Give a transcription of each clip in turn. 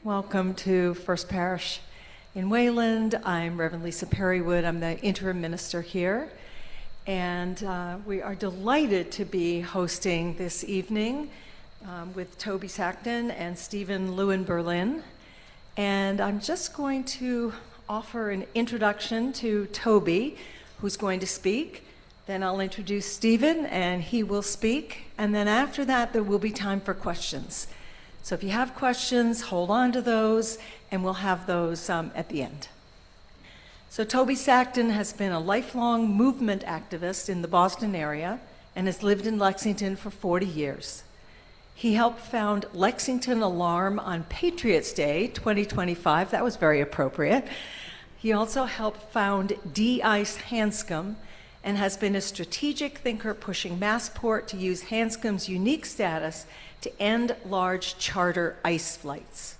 Welcome to First Parish in Wayland. I'm Reverend Lisa Perrywood. I'm the interim minister here. And we are delighted to be hosting this evening with Toby Sackton and Stephen Lewin-Berlin. And I'm just going to offer an introduction to Toby, who's going to speak. Then I'll introduce Stephen, and he will speak. And then after that, there will be time for questions. So if you have questions, hold on to those, and we'll have those at the end. So Toby Sackton has been a lifelong movement activist in the Boston area and has lived in Lexington for 40 years. He helped found Lexington Alarm on Patriots Day 2025. That was very appropriate. He also helped found De-Ice Hanscom and has been a strategic thinker pushing Massport to use Hanscom's unique status to end large charter ice flights.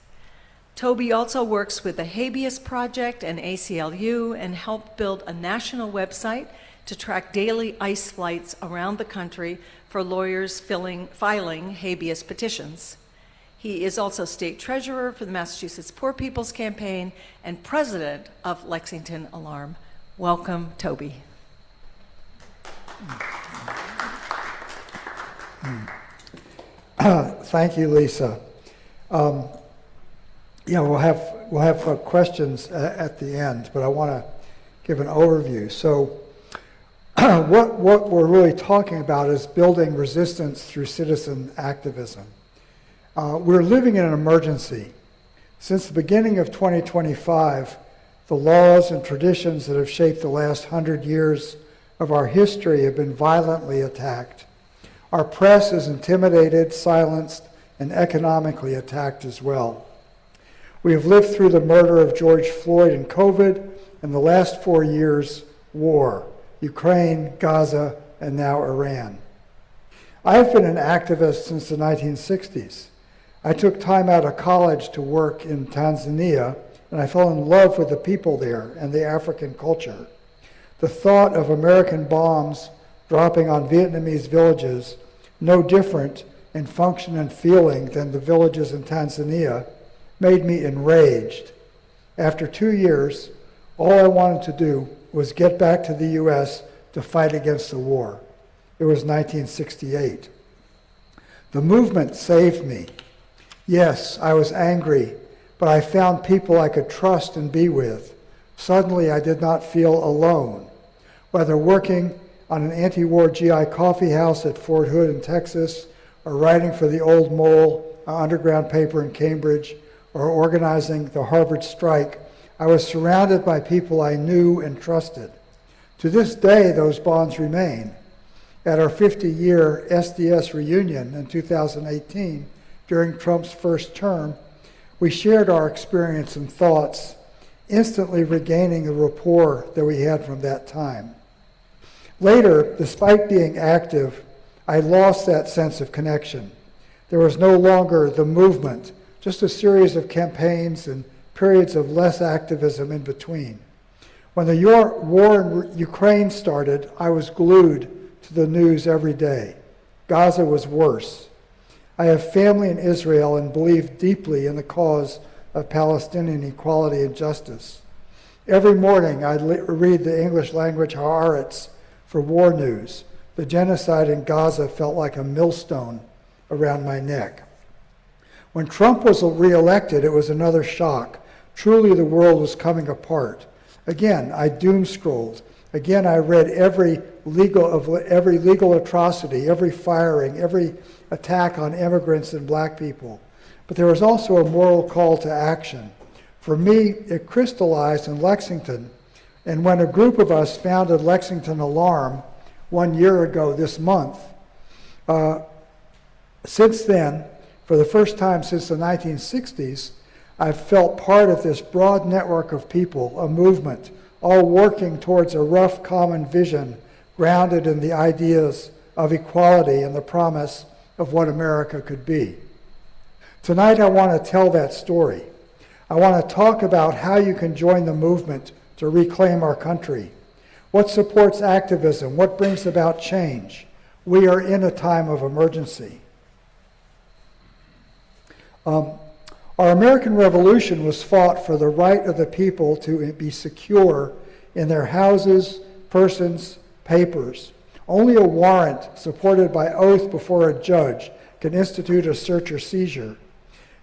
Toby also works with the Habeas Project and ACLU and helped build a national website to track daily ice flights around the country for lawyers filing habeas petitions. He is also state treasurer for the Massachusetts Poor People's Campaign and president of Lexington Alarm. Welcome, Toby. Thank you, Lisa. We'll have questions at the end, but I want to give an overview. So, what we're really talking about is building resistance through citizen activism. We're living in an emergency. Since the beginning of 2025, the laws and traditions that have shaped the last 100 years of our history have been violently attacked. Our press is intimidated, silenced, and economically attacked as well. We have lived through the murder of George Floyd and COVID, and the last 4 years, war, Ukraine, Gaza, and now Iran. I have been an activist since the 1960s. I took time out of college to work in Tanzania, and I fell in love with the people there and the African culture. The thought of American bombs dropping on Vietnamese villages, no different in function and feeling than the villages in Tanzania, made me enraged. After 2 years, all I wanted to do was get back to the U.S. to fight against the war. It was 1968. The movement saved me. Yes, I was angry, but I found people I could trust and be with. Suddenly, I did not feel alone. Whether working on an anti-war GI coffee house at Fort Hood in Texas, or writing for the Old Mole, an underground paper in Cambridge, or organizing the Harvard strike, I was surrounded by people I knew and trusted. To this day, those bonds remain. At our 50-year SDS reunion in 2018, during Trump's first term, we shared our experience and thoughts, instantly regaining the rapport that we had from that time. Later, despite being active, I lost that sense of connection. There was no longer the movement, just a series of campaigns and periods of less activism in between. When the war in Ukraine started, I was glued to the news every day. Gaza was worse. I have family in Israel and believe deeply in the cause of Palestinian equality and justice. Every morning, I read the English language Haaretz for war news. The genocide in Gaza felt like a millstone around my neck. When Trump was reelected, it was another shock. Truly, the world was coming apart. Again, I doom-scrolled. Again, I read every legal atrocity, every firing, every attack on immigrants and black people. But there was also a moral call to action. For me, it crystallized in Lexington, and when a group of us founded Lexington Alarm 1 year ago this month, since then, for the first time since the 1960s, I've felt part of this broad network of people, a movement, all working towards a rough common vision grounded in the ideas of equality and the promise of what America could be. Tonight I want to tell that story. I want to talk about how you can join the movement to reclaim our country. What supports activism? What brings about change? We are in a time of emergency. Our American Revolution was fought for the right of the people to be secure in their houses, persons, papers. Only a warrant supported by oath before a judge can institute a search or seizure.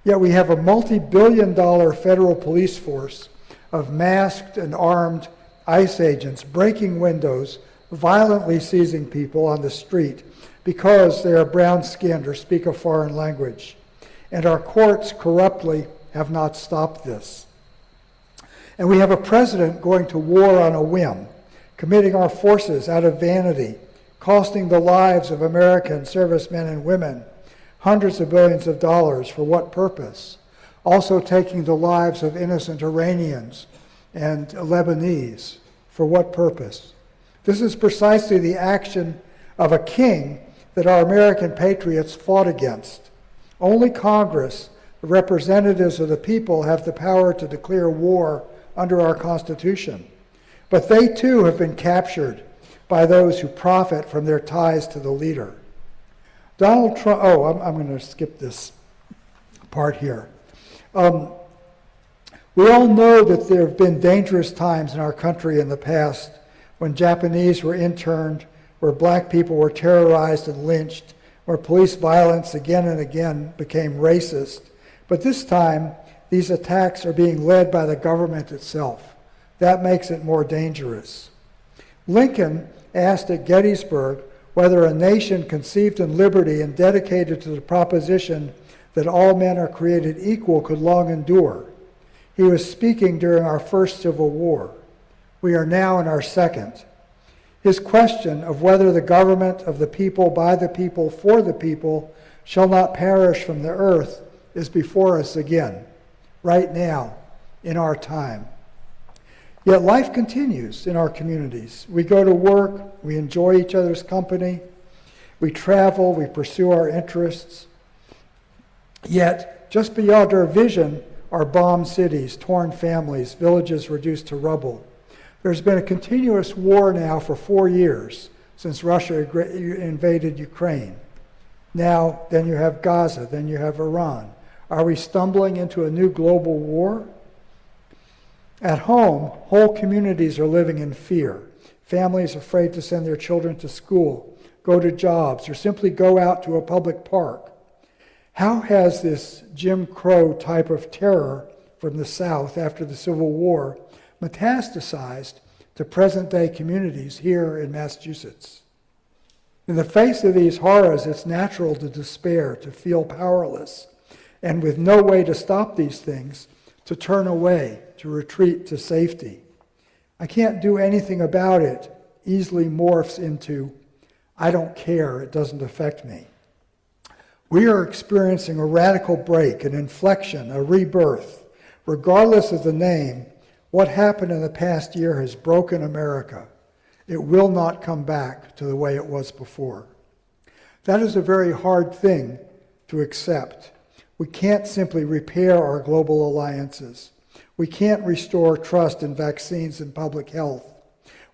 Yet we have a multi-billion-dollar federal police force of masked and armed ICE agents breaking windows, violently seizing people on the street because they are brown-skinned or speak a foreign language. And our courts corruptly have not stopped this. And we have a president going to war on a whim, committing our forces out of vanity, costing the lives of American servicemen and women hundreds of billions of dollars. For what purpose? Also taking the lives of innocent Iranians and Lebanese. For what purpose? This is precisely the action of a king that our American patriots fought against. Only Congress, the representatives of the people, have the power to declare war under our Constitution. But they too have been captured by those who profit from their ties to the leader. Donald Trump, I'm going to skip this part here. We all know that there have been dangerous times in our country in the past when Japanese were interned, where black people were terrorized and lynched, where police violence again and again became racist. But this time, these attacks are being led by the government itself. That makes it more dangerous. Lincoln asked at Gettysburg whether a nation conceived in liberty and dedicated to the proposition that all men are created equal could long endure. He was speaking during our first Civil War. We are now in our second. His question of whether the government of the people, by the people, for the people, shall not perish from the earth is before us again, right now, in our time. Yet life continues in our communities. We go to work, we enjoy each other's company, we travel, we pursue our interests. Yet, just beyond our vision are bombed cities, torn families, villages reduced to rubble. There's been a continuous war now for 4 years since Russia invaded Ukraine. Now, then you have Gaza, then you have Iran. Are we stumbling into a new global war? At home, whole communities are living in fear. Families afraid to send their children to school, go to jobs, or simply go out to a public park. How has this Jim Crow type of terror from the South after the Civil War metastasized to present-day communities here in Massachusetts? In the face of these horrors, it's natural to despair, to feel powerless, and with no way to stop these things, to turn away, to retreat to safety. I can't do anything about it easily morphs into, I don't care, it doesn't affect me. We are experiencing a radical break, an inflection, a rebirth. Regardless of the name, what happened in the past year has broken America. It will not come back to the way it was before. That is a very hard thing to accept. We can't simply repair our global alliances. We can't restore trust in vaccines and public health.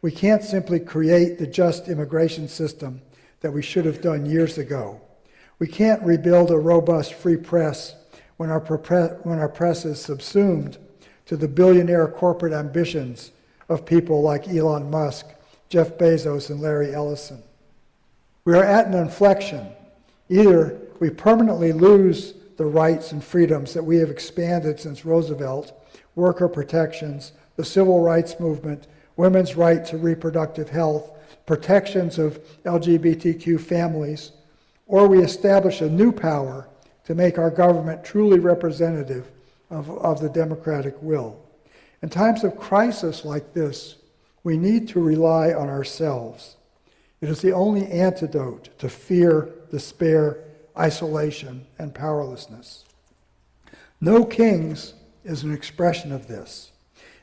We can't simply create the just immigration system that we should have done years ago. We can't rebuild a robust free press when our press is subsumed to the billionaire corporate ambitions of people like Elon Musk, Jeff Bezos, and Larry Ellison. We are at an inflection. Either we permanently lose the rights and freedoms that we have expanded since Roosevelt, worker protections, the civil rights movement, women's right to reproductive health, protections of LGBTQ families, or we establish a new power to make our government truly representative of the democratic will. In times of crisis like this, we need to rely on ourselves. It is the only antidote to fear, despair, isolation, and powerlessness. No Kings is an expression of this.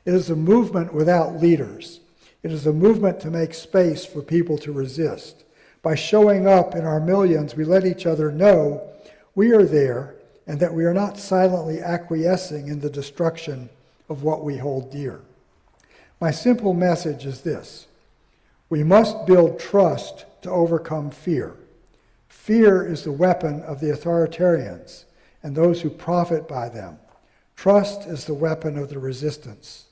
It is a movement without leaders. It is a movement to make space for people to resist. By showing up in our millions, we let each other know we are there and that we are not silently acquiescing in the destruction of what we hold dear. My simple message is this: we must build trust to overcome fear. Fear is the weapon of the authoritarians and those who profit by them. Trust is the weapon of the resistance.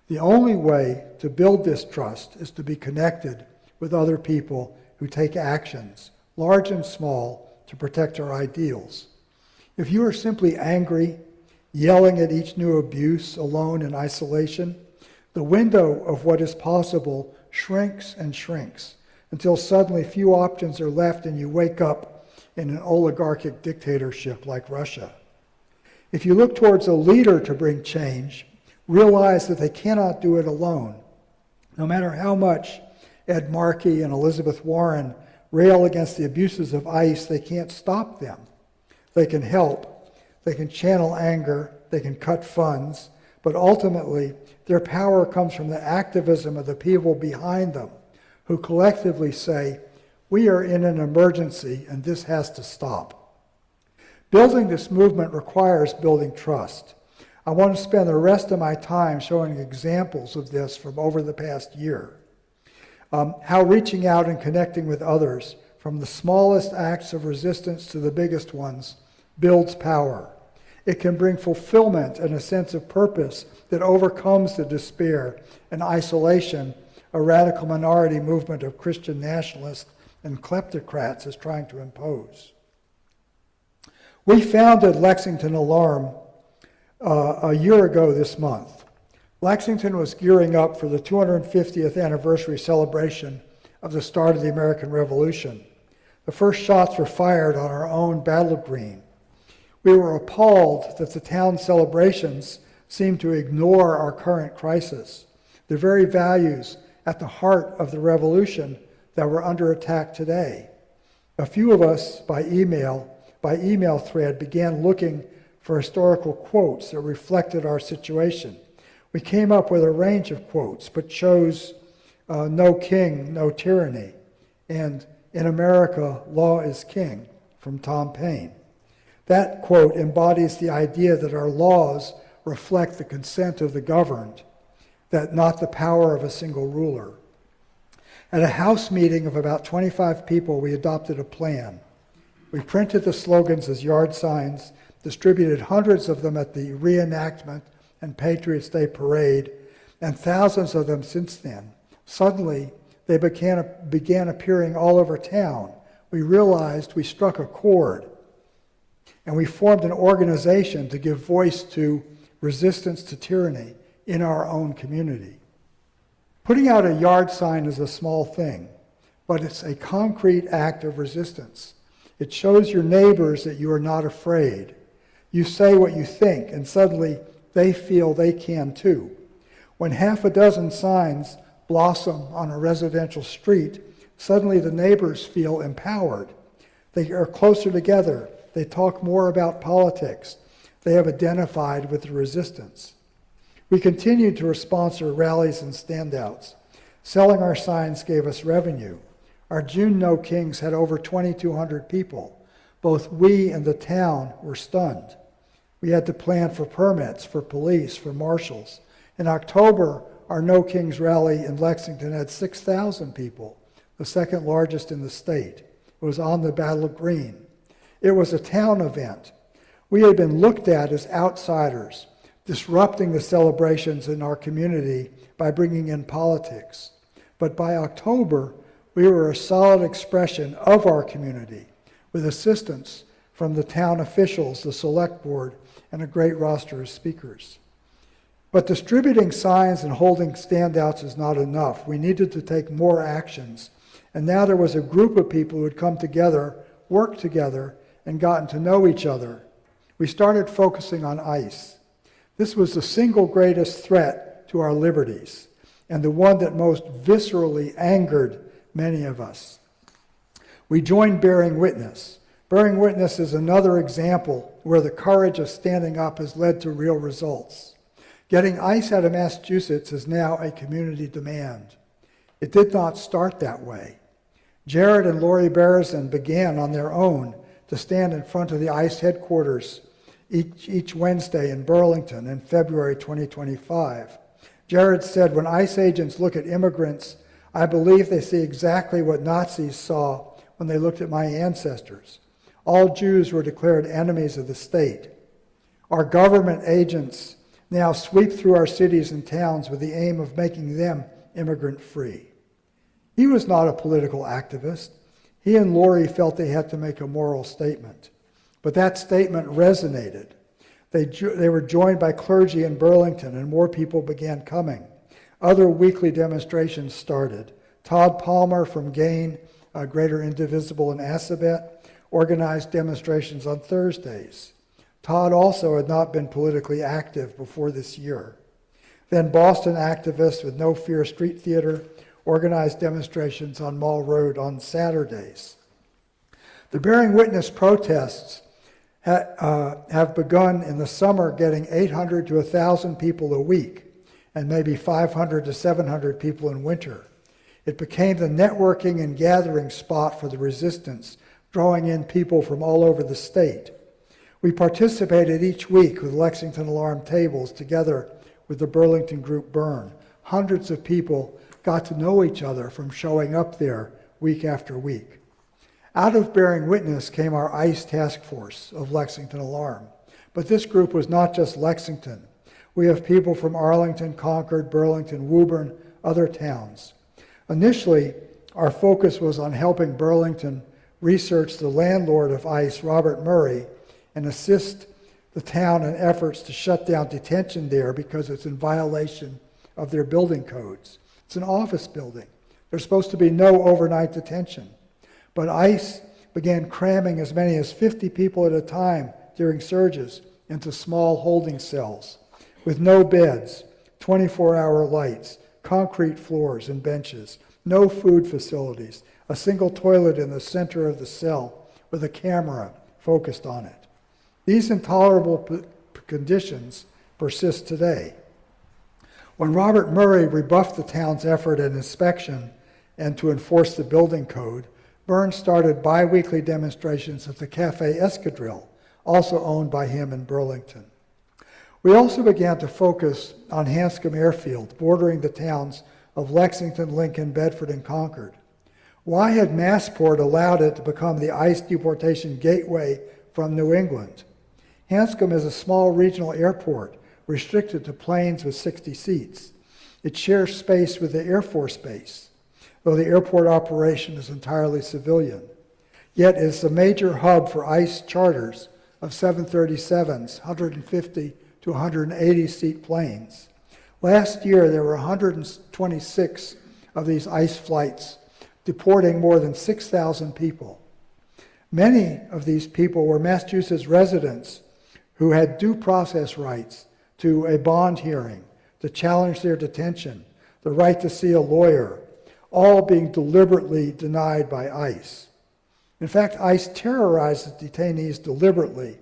The only way to build this trust is to be connected with other people who take actions, large and small, to protect our ideals. If you are simply angry, yelling at each new abuse, alone in isolation, the window of what is possible shrinks and shrinks until suddenly few options are left and you wake up in an oligarchic dictatorship like Russia. If you look towards a leader to bring change, realize that they cannot do it alone. No matter how much Ed Markey and Elizabeth Warren rail against the abuses of ICE, they can't stop them. They can help, they can channel anger, they can cut funds, but ultimately their power comes from the activism of the people behind them, who collectively say, we are in an emergency and this has to stop. Building this movement requires building trust. I want to spend the rest of my time showing examples of this from over the past year. How reaching out and connecting with others, from the smallest acts of resistance to the biggest ones, builds power. It can bring fulfillment and a sense of purpose that overcomes the despair and isolation a radical minority movement of Christian nationalists and kleptocrats is trying to impose. We founded Lexington Alarm a year ago this month. Lexington was gearing up for the 250th anniversary celebration of the start of the American Revolution. The first shots were fired on our own battle green. We were appalled that the town celebrations seemed to ignore our current crisis, the very values at the heart of the revolution that were under attack today. A few of us, by email thread, began looking for historical quotes that reflected our situation. We came up with a range of quotes, but chose "No king, no tyranny," and "In America, law is king," from Tom Paine. That quote embodies the idea that our laws reflect the consent of the governed, that not the power of a single ruler. At a house meeting of about 25 people, we adopted a plan. We printed the slogans as yard signs, distributed hundreds of them at the reenactment and Patriots Day parade, and thousands of them since then. Suddenly, they began appearing all over town. We realized we struck a chord, and we formed an organization to give voice to resistance to tyranny in our own community. Putting out a yard sign is a small thing, but it's a concrete act of resistance. It shows your neighbors that you are not afraid. You say what you think, and suddenly they feel they can too. When half a dozen signs blossom on a residential street, suddenly the neighbors feel empowered. They are closer together. They talk more about politics. They have identified with the resistance. We continued to sponsor rallies and standouts. Selling our signs gave us revenue. Our June No Kings had over 2,200 people. Both we and the town were stunned. We had to plan for permits, for police, for marshals. In October, our No Kings rally in Lexington had 6,000 people, the second largest in the state. It was on the Battle Green. It was a town event. We had been looked at as outsiders, disrupting the celebrations in our community by bringing in politics. But by October, we were a solid expression of our community, with assistance from the town officials, the select board, and a great roster of speakers. But distributing signs and holding standouts is not enough. We needed to take more actions. And now there was a group of people who had come together, worked together, and gotten to know each other. We started focusing on ICE. This was the single greatest threat to our liberties, and the one that most viscerally angered many of us. We joined Bearing Witness. Bearing Witness is another example where the courage of standing up has led to real results. Getting ICE out of Massachusetts is now a community demand. It did not start that way. Jared and Lori Berezin began on their own to stand in front of the ICE headquarters each Wednesday in Burlington in February 2025. Jared said, "When ICE agents look at immigrants, I believe they see exactly what Nazis saw when they looked at my ancestors. All Jews were declared enemies of the state. Our government agents now sweep through our cities and towns with the aim of making them immigrant-free. He was not a political activist. He and Lori felt they had to make a moral statement. But that statement resonated. They were joined by clergy in Burlington, and more people began coming. Other weekly demonstrations started. Todd Palmer from GAIN, Greater Indivisible in Assabet, organized demonstrations on Thursdays. Todd also had not been politically active before this year. Then Boston activists with No Fear Street Theater organized demonstrations on Mall Road on Saturdays. The Bearing Witness protests have begun in the summer, getting 800 to 1,000 people a week, and maybe 500 to 700 people in winter. It became the networking and gathering spot for the resistance, drawing in people from all over the state. We participated each week with Lexington Alarm tables together with the Burlington group Burn. Hundreds of people got to know each other from showing up there week after week. Out of Bearing Witness came our ICE task force of Lexington Alarm. But this group was not just Lexington. We have people from Arlington, Concord, Burlington, Woburn, other towns. Initially, our focus was on helping Burlington research the landlord of ICE, Robert Murray, and assist the town in efforts to shut down detention there because it's in violation of their building codes. It's an office building. There's supposed to be no overnight detention. But ICE began cramming as many as 50 people at a time during surges into small holding cells with no beds, 24-hour lights, concrete floors and benches, no food facilities, a single toilet in the center of the cell with a camera focused on it. These intolerable conditions persist today. When Robert Murray rebuffed the town's effort at inspection and to enforce the building code, Burns started bi-weekly demonstrations at the Cafe Escadrille, also owned by him in Burlington. We also began to focus on Hanscom Airfield, bordering the towns of Lexington, Lincoln, Bedford, and Concord. Why had Massport allowed it to become the ICE deportation gateway from New England? Hanscom is a small regional airport restricted to planes with 60 seats. It shares space with the Air Force Base, though the airport operation is entirely civilian. Yet it is the major hub for ICE charters of 737s, 150 to 180 seat planes. Last year, there were 126 of these ICE flights, deporting more than 6,000 people. Many of these people were Massachusetts residents who had due process rights to a bond hearing, to challenge their detention, the right to see a lawyer, all being deliberately denied by ICE. In fact, ICE terrorizes detainees deliberately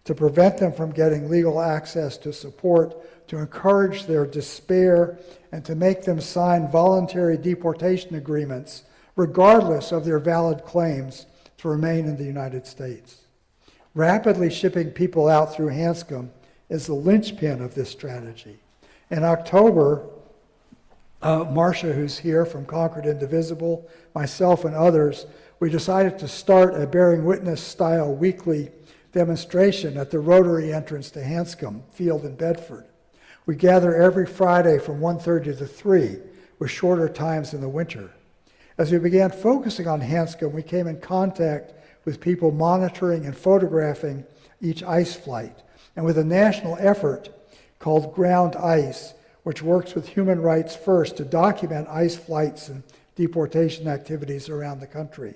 to prevent them from getting legal access to support, to encourage their despair, and to make them sign voluntary deportation agreements, regardless of their valid claims to remain in the United States. Rapidly shipping people out through Hanscom is the linchpin of this strategy. In October, Marcia, who's here from Concord Indivisible, myself and others, we decided to start a Bearing Witness-style weekly demonstration at the Rotary entrance to Hanscom Field in Bedford. We gather every Friday from 1:30 to 3, with shorter times in the winter. As we began focusing on Hanscom, we came in contact with people monitoring and photographing each ICE flight, and with a national effort called Ground ICE, which works with Human Rights First to document ICE flights and deportation activities around the country.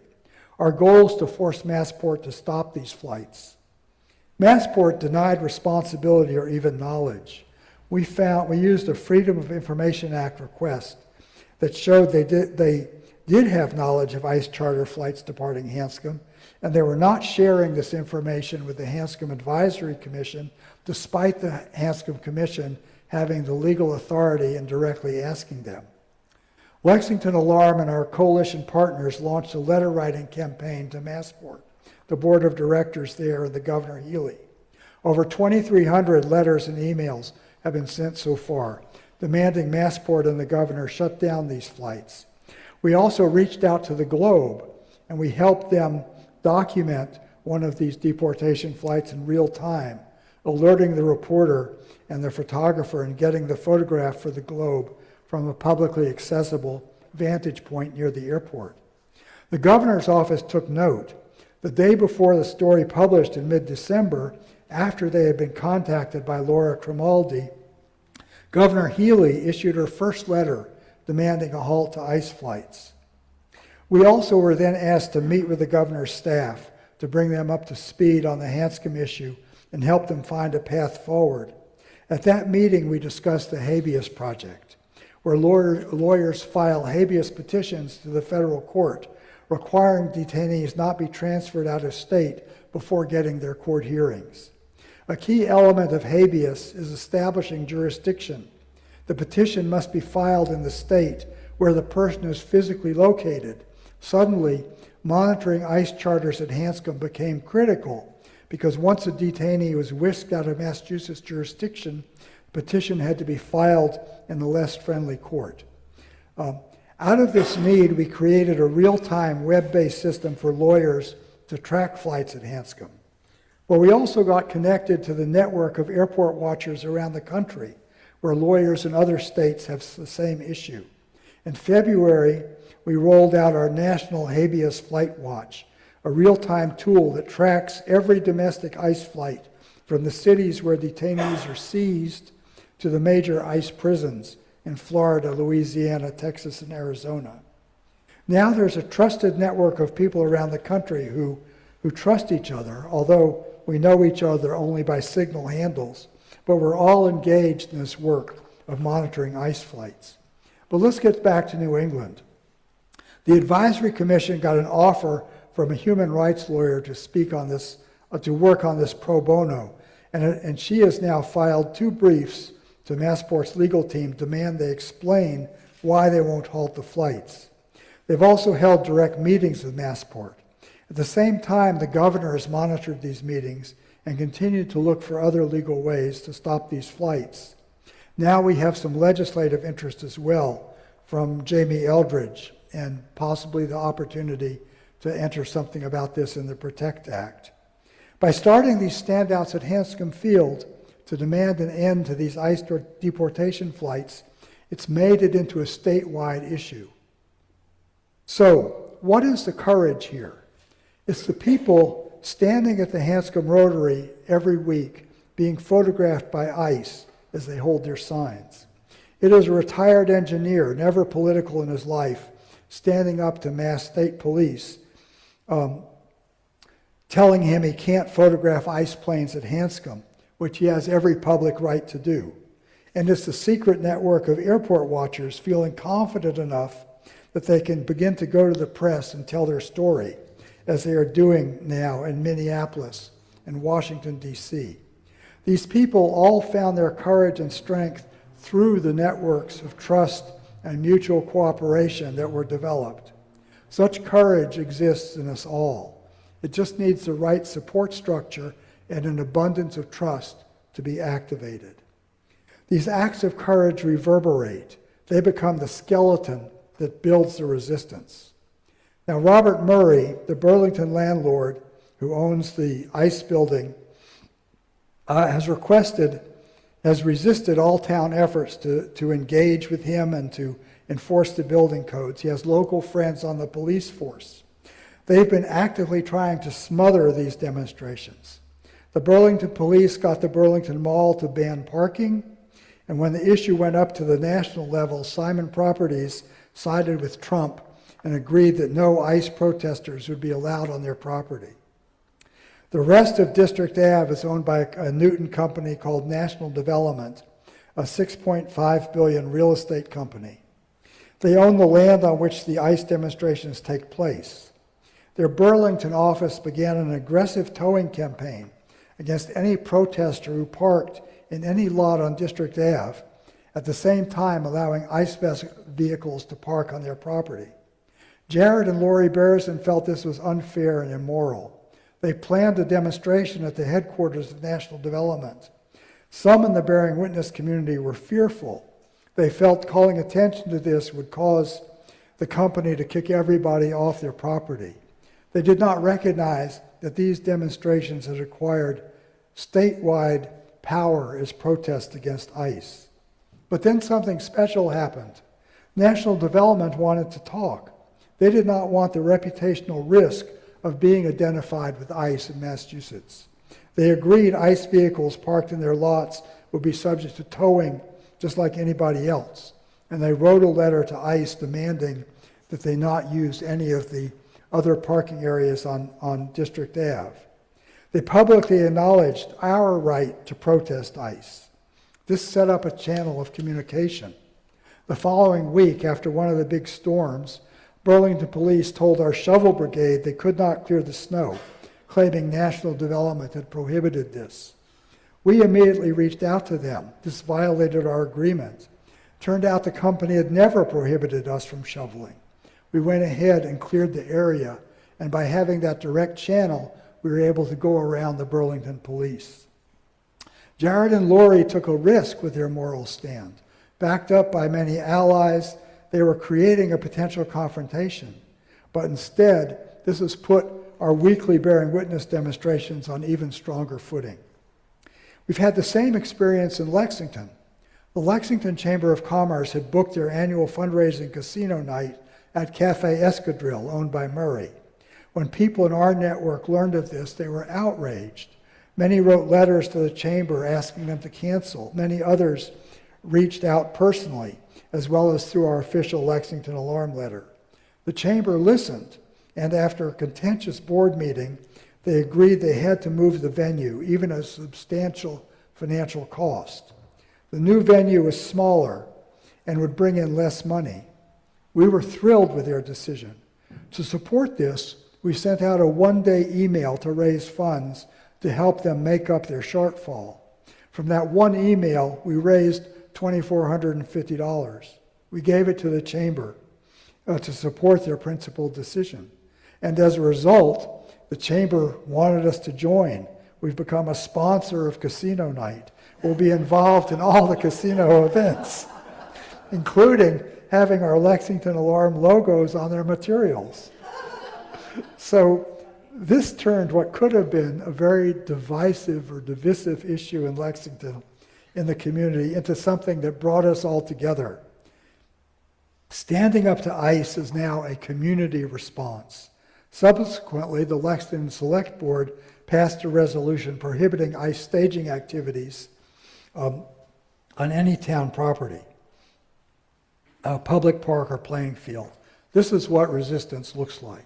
Our goal is to force Massport to stop these flights. Massport denied responsibility or even knowledge. We used a Freedom of Information Act request that showed they did have knowledge of ICE charter flights departing Hanscom, and they were not sharing this information with the Hanscom Advisory Commission, despite the Hanscom Commission having the legal authority and directly asking them. Lexington Alarm and our coalition partners launched a letter-writing campaign to Massport, the board of directors there, and the Governor Healy. Over 2,300 letters and emails have been sent so far, demanding Massport and the governor shut down these flights. We also reached out to the Globe, and we helped them document one of these deportation flights in real time, alerting the reporter and the photographer and getting the photograph for the Globe from a publicly accessible vantage point near the airport. The governor's office took note. The day before the story published in mid-December, after they had been contacted by Laura Grimaldi, Governor Healy issued her first letter demanding a halt to ICE flights. We also were then asked to meet with the governor's staff to bring them up to speed on the Hanscom issue and help them find a path forward. At that meeting, we discussed the habeas project, where lawyers file habeas petitions to the federal court requiring detainees not be transferred out of state before getting their court hearings. A key element of habeas is establishing jurisdiction. The petition must be filed in the state where the person is physically located. Suddenly, monitoring ICE charters at Hanscom became critical because once a detainee was whisked out of Massachusetts jurisdiction, the petition had to be filed in the less friendly court. Out of this need, we created a real-time web-based system for lawyers to track flights at Hanscom. But we also got connected to the network of airport watchers around the country, where lawyers in other states have the same issue. In February, we rolled out our National Habeas Flight Watch, a real-time tool that tracks every domestic ICE flight from the cities where detainees are seized to the major ICE prisons in Florida, Louisiana, Texas, and Arizona. Now there's a trusted network of people around the country who trust each other, although we know each other only by signal handles, but we're all engaged in this work of monitoring ICE flights. But let's get back to New England. The Advisory Commission got an offer from a human rights lawyer to speak on this, to work on this pro bono, and she has now filed 2 briefs to Massport's legal team demand they explain why they won't halt the flights. They've also held direct meetings with Massport. At the same time, the governor has monitored these meetings and continued to look for other legal ways to stop these flights. Now we have some legislative interest as well from Jamie Eldridge and possibly the opportunity to enter something about this in the PROTECT Act. By starting these standouts at Hanscom Field to demand an end to these ICE deportation flights, it's made it into a statewide issue. So, what is the courage here? It's the people standing at the Hanscom Rotary every week being photographed by ICE as they hold their signs. It is a retired engineer, never political in his life, standing up to Mass State Police, telling him he can't photograph ICE planes at Hanscom, which he has every public right to do. And it's the secret network of airport watchers feeling confident enough that they can begin to go to the press and tell their story, as they are doing now in Minneapolis and Washington, D.C. These people all found their courage and strength through the networks of trust and mutual cooperation that were developed. Such courage exists in us all. It just needs the right support structure and an abundance of trust to be activated. These acts of courage reverberate. They become the skeleton that builds the resistance. Now, Robert Murray, the Burlington landlord who owns the ICE building, has resisted all town efforts to engage with him and to enforce the building codes. He has local friends on the police force. They've been actively trying to smother these demonstrations. The Burlington police got the Burlington Mall to ban parking, and when the issue went up to the national level, Simon Properties sided with Trump and agreed that no ICE protesters would be allowed on their property. The rest of District Ave is owned by a Newton company called National Development, a $6.5 billion real estate company. They own the land on which the ICE demonstrations take place. Their Burlington office began an aggressive towing campaign against any protester who parked in any lot on District Ave, at the same time allowing ICE vehicles to park on their property. Jared and Lori Beresin felt this was unfair and immoral. They planned a demonstration at the headquarters of National Development. Some in the bearing witness community were fearful. They felt calling attention to this would cause the company to kick everybody off their property. They did not recognize that these demonstrations had required statewide power as protest against ICE. But then something special happened. National Development wanted to talk. They did not want the reputational risk of being identified with ICE in Massachusetts. They agreed ICE vehicles parked in their lots would be subject to towing just like anybody else. And they wrote a letter to ICE demanding that they not use any of the other parking areas on District Ave. They publicly acknowledged our right to protest ICE. This set up a channel of communication. The following week, after one of the big storms, Burlington police told our shovel brigade they could not clear the snow, claiming National Development had prohibited this. We immediately reached out to them. This violated our agreement. Turned out the company had never prohibited us from shoveling. We went ahead and cleared the area, and by having that direct channel, we were able to go around the Burlington police. Jared and Lori took a risk with their moral stand. Backed up by many allies, they were creating a potential confrontation. But instead, this has put our weekly bearing witness demonstrations on even stronger footing. We've had the same experience in Lexington. The Lexington Chamber of Commerce had booked their annual fundraising casino night at Cafe Escadrille, owned by Murray. When people in our network learned of this, they were outraged. Many wrote letters to the chamber asking them to cancel. Many others reached out personally, as well as through our official Lexington Alarm letter. The chamber listened, and after a contentious board meeting, they agreed they had to move the venue, even at a substantial financial cost. The new venue was smaller and would bring in less money. We were thrilled with their decision. To support this, we sent out a one-day email to raise funds to help them make up their shortfall. From that one email, we raised $2,450. We gave it to the chamber to support their principal decision. And as a result, the chamber wanted us to join. We've become a sponsor of Casino Night. We'll be involved in all the casino events, including having our Lexington Alarm logos on their materials. So this turned what could have been a very divisive or divisive issue in Lexington in the community into something that brought us all together. Standing up to ICE is now a community response. Subsequently, the Lexington Select Board passed a resolution prohibiting ICE staging activities on any town property, a public park or playing field. This is what resistance looks like.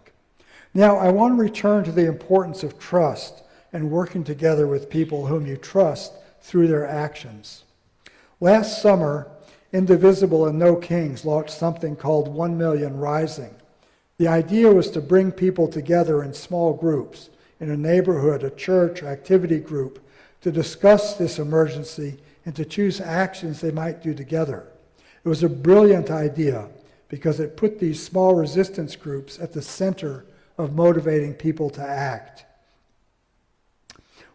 Now, I want to return to the importance of trust and working together with people whom you trust through their actions. Last summer, Indivisible and No Kings launched something called 1 Million Rising. The idea was to bring people together in small groups, in a neighborhood, a church, or activity group, to discuss this emergency and to choose actions they might do together. It was a brilliant idea because it put these small resistance groups at the center of motivating people to act.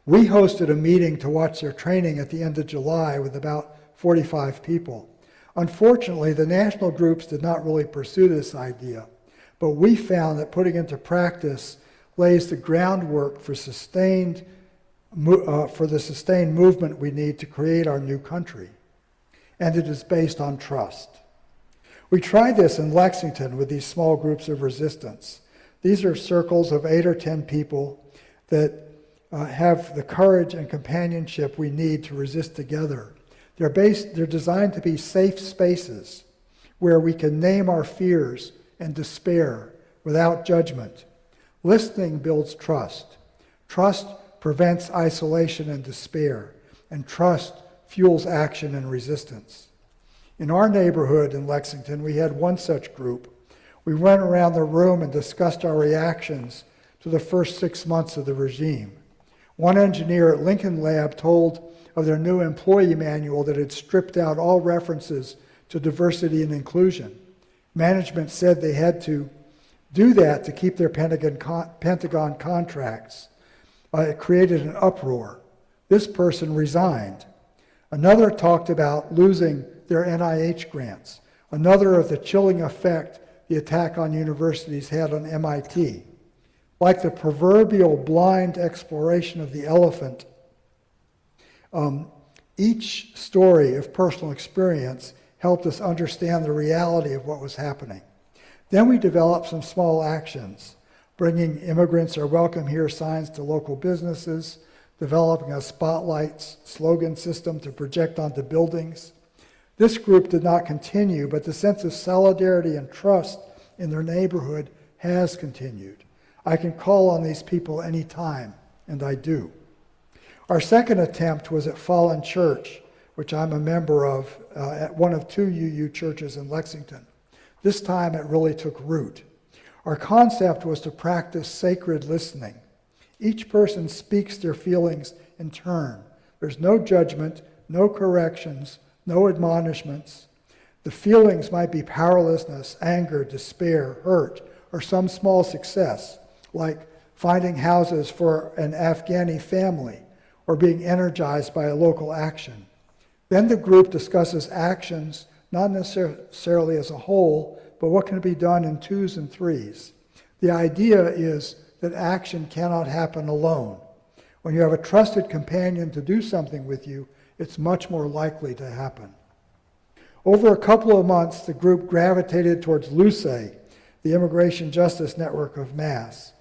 We hosted a meeting to watch their training at the end of July with about 45 people. Unfortunately, the national groups did not really pursue this idea, but we found that putting into practice lays the groundwork for the sustained movement we need to create our new country. And it is based on trust. We tried this in Lexington with these small groups of resistance. These are circles of 8 or 10 people that have the courage and companionship we need to resist together. They're designed to be safe spaces where we can name our fears and despair without judgment. Listening builds trust. Trust prevents isolation and despair, and trust fuels action and resistance. In our neighborhood in Lexington, we had one such group. We went around the room and discussed our reactions to the first 6 months of the regime. One engineer at Lincoln Lab told of their new employee manual that had stripped out all references to diversity and inclusion. Management said they had to do that to keep their Pentagon contracts. It created an uproar. This person resigned. Another talked about losing their NIH grants. Another of the chilling effect the attack on universities had on MIT. Like the proverbial blind exploration of the elephant Each story of personal experience helped us understand the reality of what was happening. Then we developed some small actions, bringing immigrants are welcome here signs to local businesses, developing a spotlight slogan system to project onto buildings. This group did not continue, but the sense of solidarity and trust in their neighborhood has continued. I can call on these people anytime, and I do. Our second attempt was at Fallen Church, which I'm a member of, at one of 2 UU churches in Lexington. This time it really took root. Our concept was to practice sacred listening. Each person speaks their feelings in turn. There's no judgment, no corrections, no admonishments. The feelings might be powerlessness, anger, despair, hurt, or some small success, like finding houses for an Afghani family or being energized by a local action. Then the group discusses actions, not necessarily as a whole, but what can be done in 2s and 3s. The idea is that action cannot happen alone. When you have a trusted companion to do something with you, it's much more likely to happen. Over a couple of months, the group gravitated towards LUCE, the Immigration Justice Network of Mass.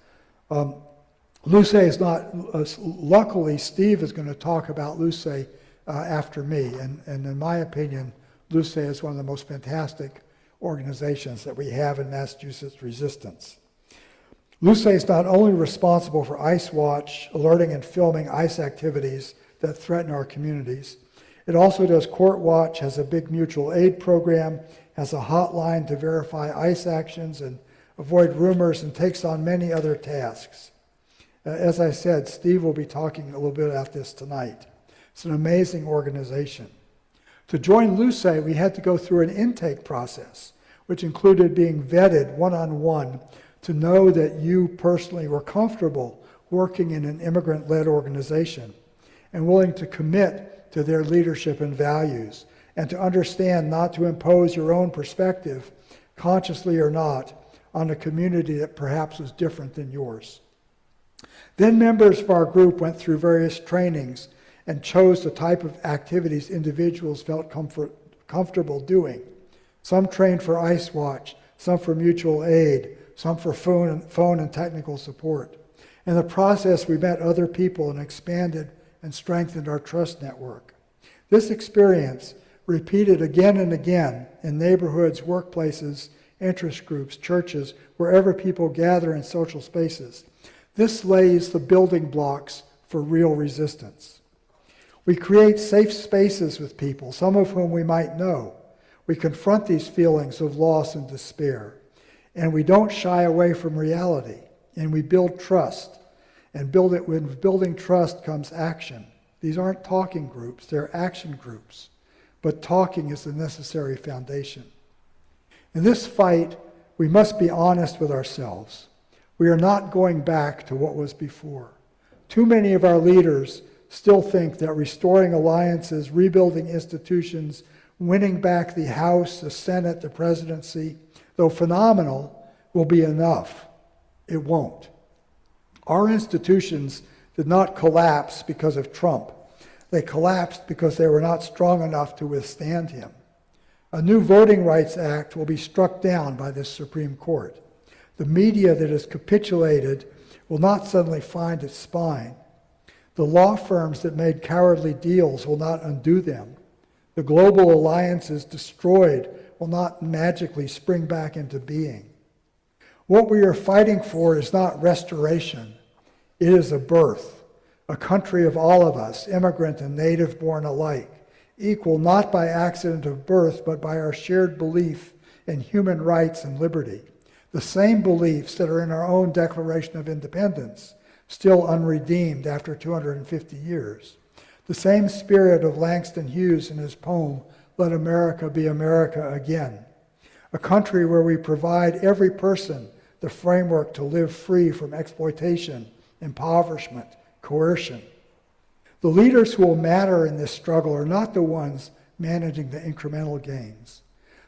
LUCE is not, luckily Steve is going to talk about LUCE after me, and in my opinion, LUCE is one of the most fantastic organizations that we have in Massachusetts resistance. LUCE is not only responsible for ICE Watch, alerting and filming ICE activities that threaten our communities. It also does Court Watch, has a big mutual aid program, has a hotline to verify ICE actions and avoid rumors, and takes on many other tasks. As I said, Steve will be talking a little bit about this tonight. It's an amazing organization. To join LUCE, we had to go through an intake process, which included being vetted one-on-one to know that you personally were comfortable working in an immigrant-led organization and willing to commit to their leadership and values, and to understand not to impose your own perspective, consciously or not, on a community that perhaps was different than yours. Then members of our group went through various trainings and chose the type of activities individuals felt comfortable doing. Some trained for ICE Watch, some for mutual aid, some for phone and technical support. In the process, we met other people and expanded and strengthened our trust network. This experience, repeated again and again in neighborhoods, workplaces, interest groups, churches, wherever people gather in social spaces, this lays the building blocks for real resistance. We create safe spaces with people, some of whom we might know. We confront these feelings of loss and despair, and we don't shy away from reality, and we build trust. And with building trust comes action. These aren't talking groups, they're action groups. But talking is the necessary foundation. In this fight, we must be honest with ourselves. We are not going back to what was before. Too many of our leaders still think that restoring alliances, rebuilding institutions, winning back the House, the Senate, the presidency, though phenomenal, will be enough. It won't. Our institutions did not collapse because of Trump. They collapsed because they were not strong enough to withstand him. A new Voting Rights Act will be struck down by this Supreme Court. The media that has capitulated will not suddenly find its spine. The law firms that made cowardly deals will not undo them. The global alliances destroyed will not magically spring back into being. What we are fighting for is not restoration. It is a birth, a country of all of us, immigrant and native-born alike, equal not by accident of birth, but by our shared belief in human rights and liberty. The same beliefs that are in our own Declaration of Independence, still unredeemed after 250 years. The same spirit of Langston Hughes in his poem, Let America Be America Again. A country where we provide every person the framework to live free from exploitation, impoverishment, coercion. The leaders who will matter in this struggle are not the ones managing the incremental gains.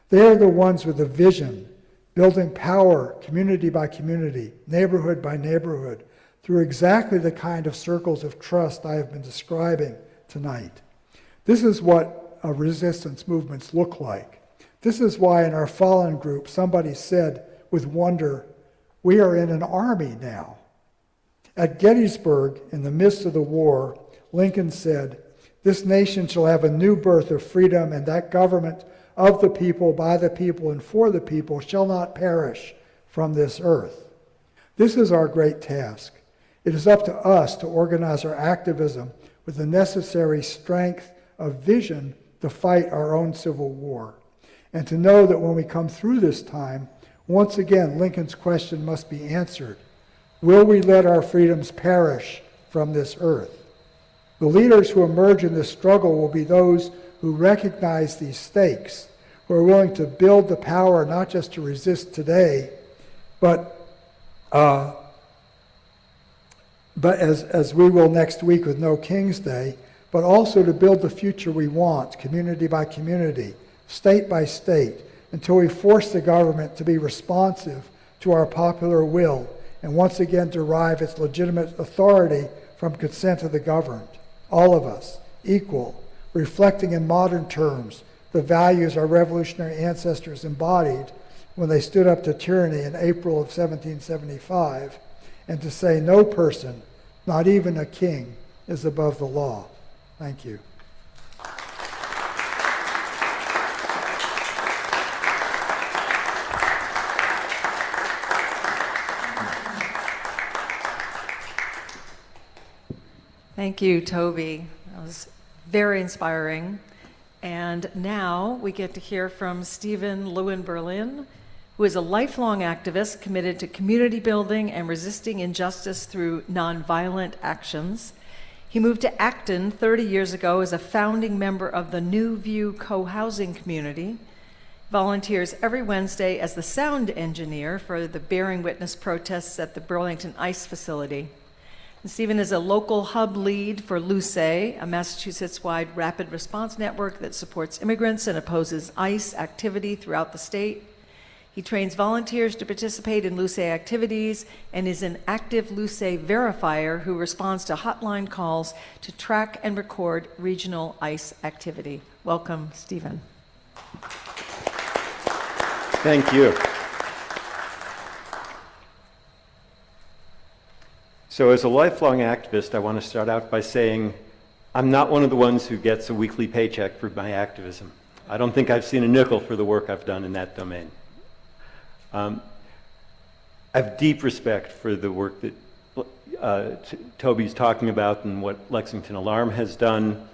They are the ones with a vision, building power community by community, neighborhood by neighborhood, through exactly the kind of circles of trust I have been describing tonight. This is what resistance movements look like. This is why in our Fallen group, somebody said with wonder, "We are in an army now." At Gettysburg, in the midst of the war, Lincoln said, "This nation shall have a new birth of freedom, and that government of the people, by the people, and for the people shall not perish from this earth." This is our great task. It is up to us to organize our activism with the necessary strength of vision to fight our own civil war, and to know that when we come through this time, once again, Lincoln's question must be answered. Will we let our freedoms perish from this earth? The leaders who emerge in this struggle will be those who recognize these stakes, who are willing to build the power not just to resist today, but as we will next week with No King's Day, but also to build the future we want, community by community, state by state, until we force the government to be responsive to our popular will and once again derive its legitimate authority from consent of the governed. All of us, equal, reflecting in modern terms the values our revolutionary ancestors embodied when they stood up to tyranny in April of 1775, and to say no person, not even a king, is above the law. Thank you. Thank you, Toby. That was very inspiring. And now we get to hear from Stephen Lewin-Berlin, who is a lifelong activist committed to community building and resisting injustice through nonviolent actions. He moved to Acton 30 years ago as a founding member of the New View co-housing community, volunteers every Wednesday as the sound engineer for the Bearing Witness protests at the Burlington ICE facility. And Stephen is a local hub lead for LUCE, a Massachusetts-wide rapid response network that supports immigrants and opposes ICE activity throughout the state. He trains volunteers to participate in LUCE activities and is an active LUCE verifier who responds to hotline calls to track and record regional ICE activity. Welcome, Stephen. Thank you. So as a lifelong activist, I want to start out by saying I'm not one of the ones who gets a weekly paycheck for my activism. I don't think I've seen a nickel for the work I've done in that domain. I have deep respect for the work that Toby's talking about and what Lexington Alarm has done.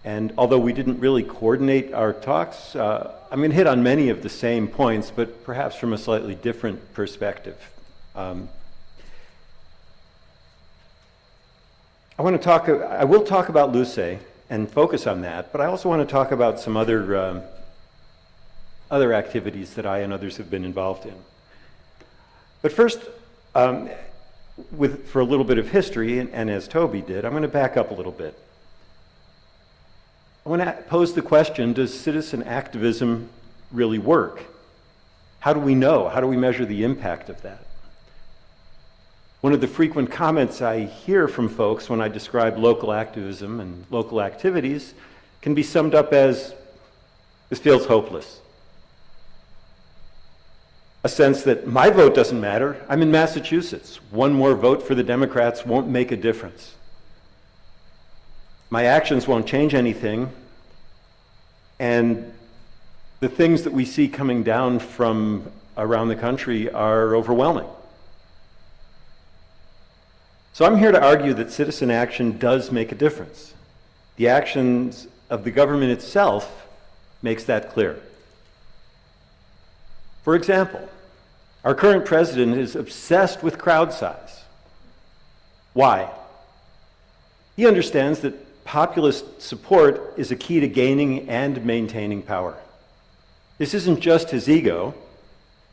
And although we didn't really coordinate our talks, I'm going to hit on many of the same points, but perhaps from a slightly different perspective. I will talk about LUCE and focus on that, but I also want to talk about some other activities that I and others have been involved in. But first, for a little bit of history, and as Toby did, I'm going to back up a little bit. I want to pose the question, does citizen activism really work? How do we know? How do we measure the impact of that? One of the frequent comments I hear from folks when I describe local activism and local activities can be summed up as, this feels hopeless. A sense that my vote doesn't matter. I'm in Massachusetts. One more vote for the Democrats won't make a difference. My actions won't change anything. And the things that we see coming down from around the country are overwhelming. So I'm here to argue that citizen action does make a difference. The actions of the government itself makes that clear. For example, our current president is obsessed with crowd size. Why? He understands that populist support is a key to gaining and maintaining power. This isn't just his ego,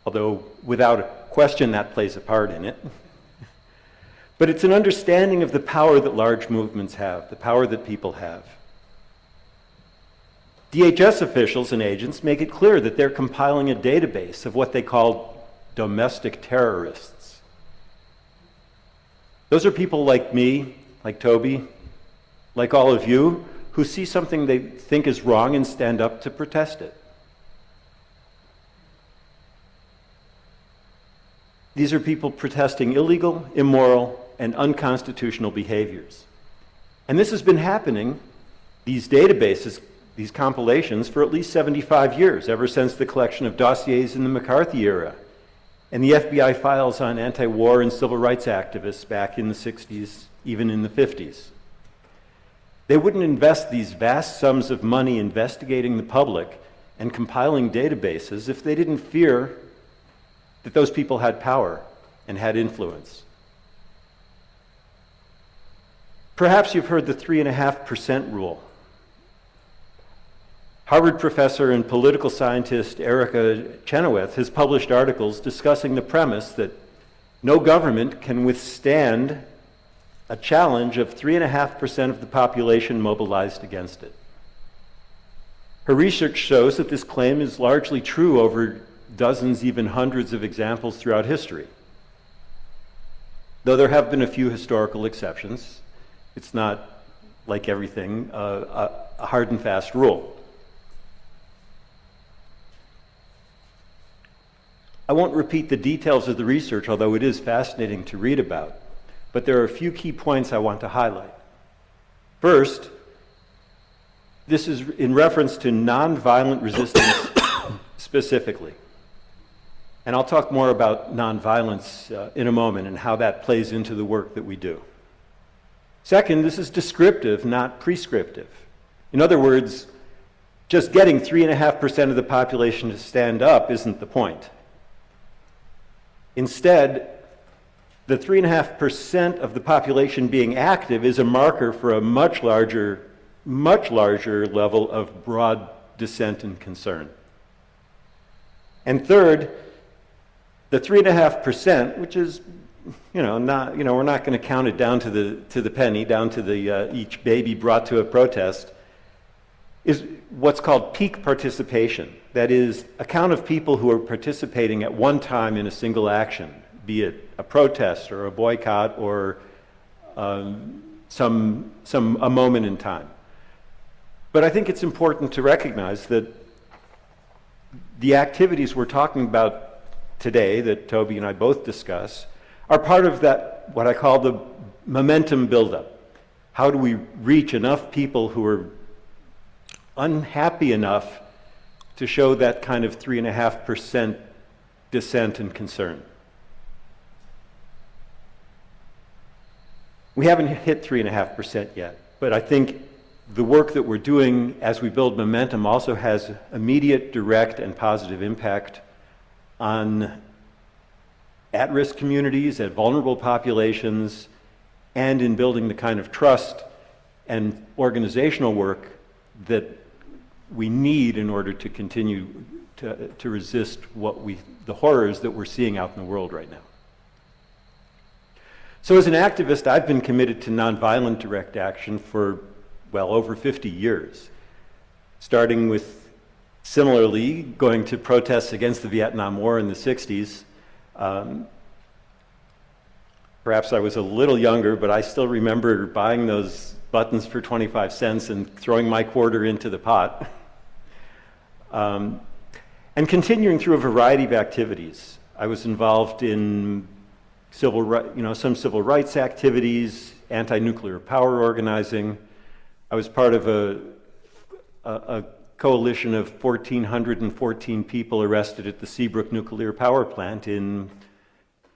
although without a question that plays a part in it. But it's an understanding of the power that large movements have, the power that people have. DHS officials and agents make it clear that they're compiling a database of what they call domestic terrorists. Those are people like me, like Toby, like all of you, who see something they think is wrong and stand up to protest it. These are people protesting illegal, immoral, and unconstitutional behaviors. And this has been happening, these databases, these compilations, for at least 75 years, ever since the collection of dossiers in the McCarthy era, and the FBI files on anti-war and civil rights activists back in the 60s, even in the 50s. They wouldn't invest these vast sums of money investigating the public and compiling databases if they didn't fear that those people had power and had influence. Perhaps you've heard the 3.5% rule. Harvard professor and political scientist Erica Chenoweth has published articles discussing the premise that no government can withstand a challenge of 3.5% of the population mobilized against it. Her research shows that this claim is largely true over dozens, even hundreds of examples throughout history. Though there have been a few historical exceptions, it's not, like everything, a hard and fast rule. I won't repeat the details of the research, although it is fascinating to read about, but there are a few key points I want to highlight. First, this is in reference to nonviolent resistance specifically. And I'll talk more about nonviolence in a moment and how that plays into the work that we do. Second, this is descriptive, not prescriptive. In other words, just getting 3.5% of the population to stand up isn't the point. Instead, the 3.5% of the population being active is a marker for a much larger level of broad dissent and concern. And third, the 3.5%, which is, we're not going to count it down to the penny, down to the each baby brought to a protest, is what's called peak participation. That is, a count of people who are participating at one time in a single action, be it a protest or a boycott or a moment in time. But I think it's important to recognize that the activities we're talking about today, that Toby and I both discuss, are part of that, what I call the momentum buildup. How do we reach enough people who are unhappy enough to show that kind of 3.5% dissent and concern? We haven't hit 3.5% yet, but I think the work that we're doing as we build momentum also has immediate, direct, and positive impact on at-risk communities, at vulnerable populations, and in building the kind of trust and organizational work that we need in order to continue to resist the horrors that we're seeing out in the world right now. So as an activist, I've been committed to nonviolent direct action for, well, over 50 years, starting with, similarly, going to protests against the Vietnam War in the 60s. Perhaps I was a little younger, but I still remember buying those buttons for 25 cents and throwing my quarter into the pot. And continuing through a variety of activities. I was involved in some civil rights activities, anti-nuclear power organizing. I was part of a coalition of 1,414 people arrested at the Seabrook nuclear power plant in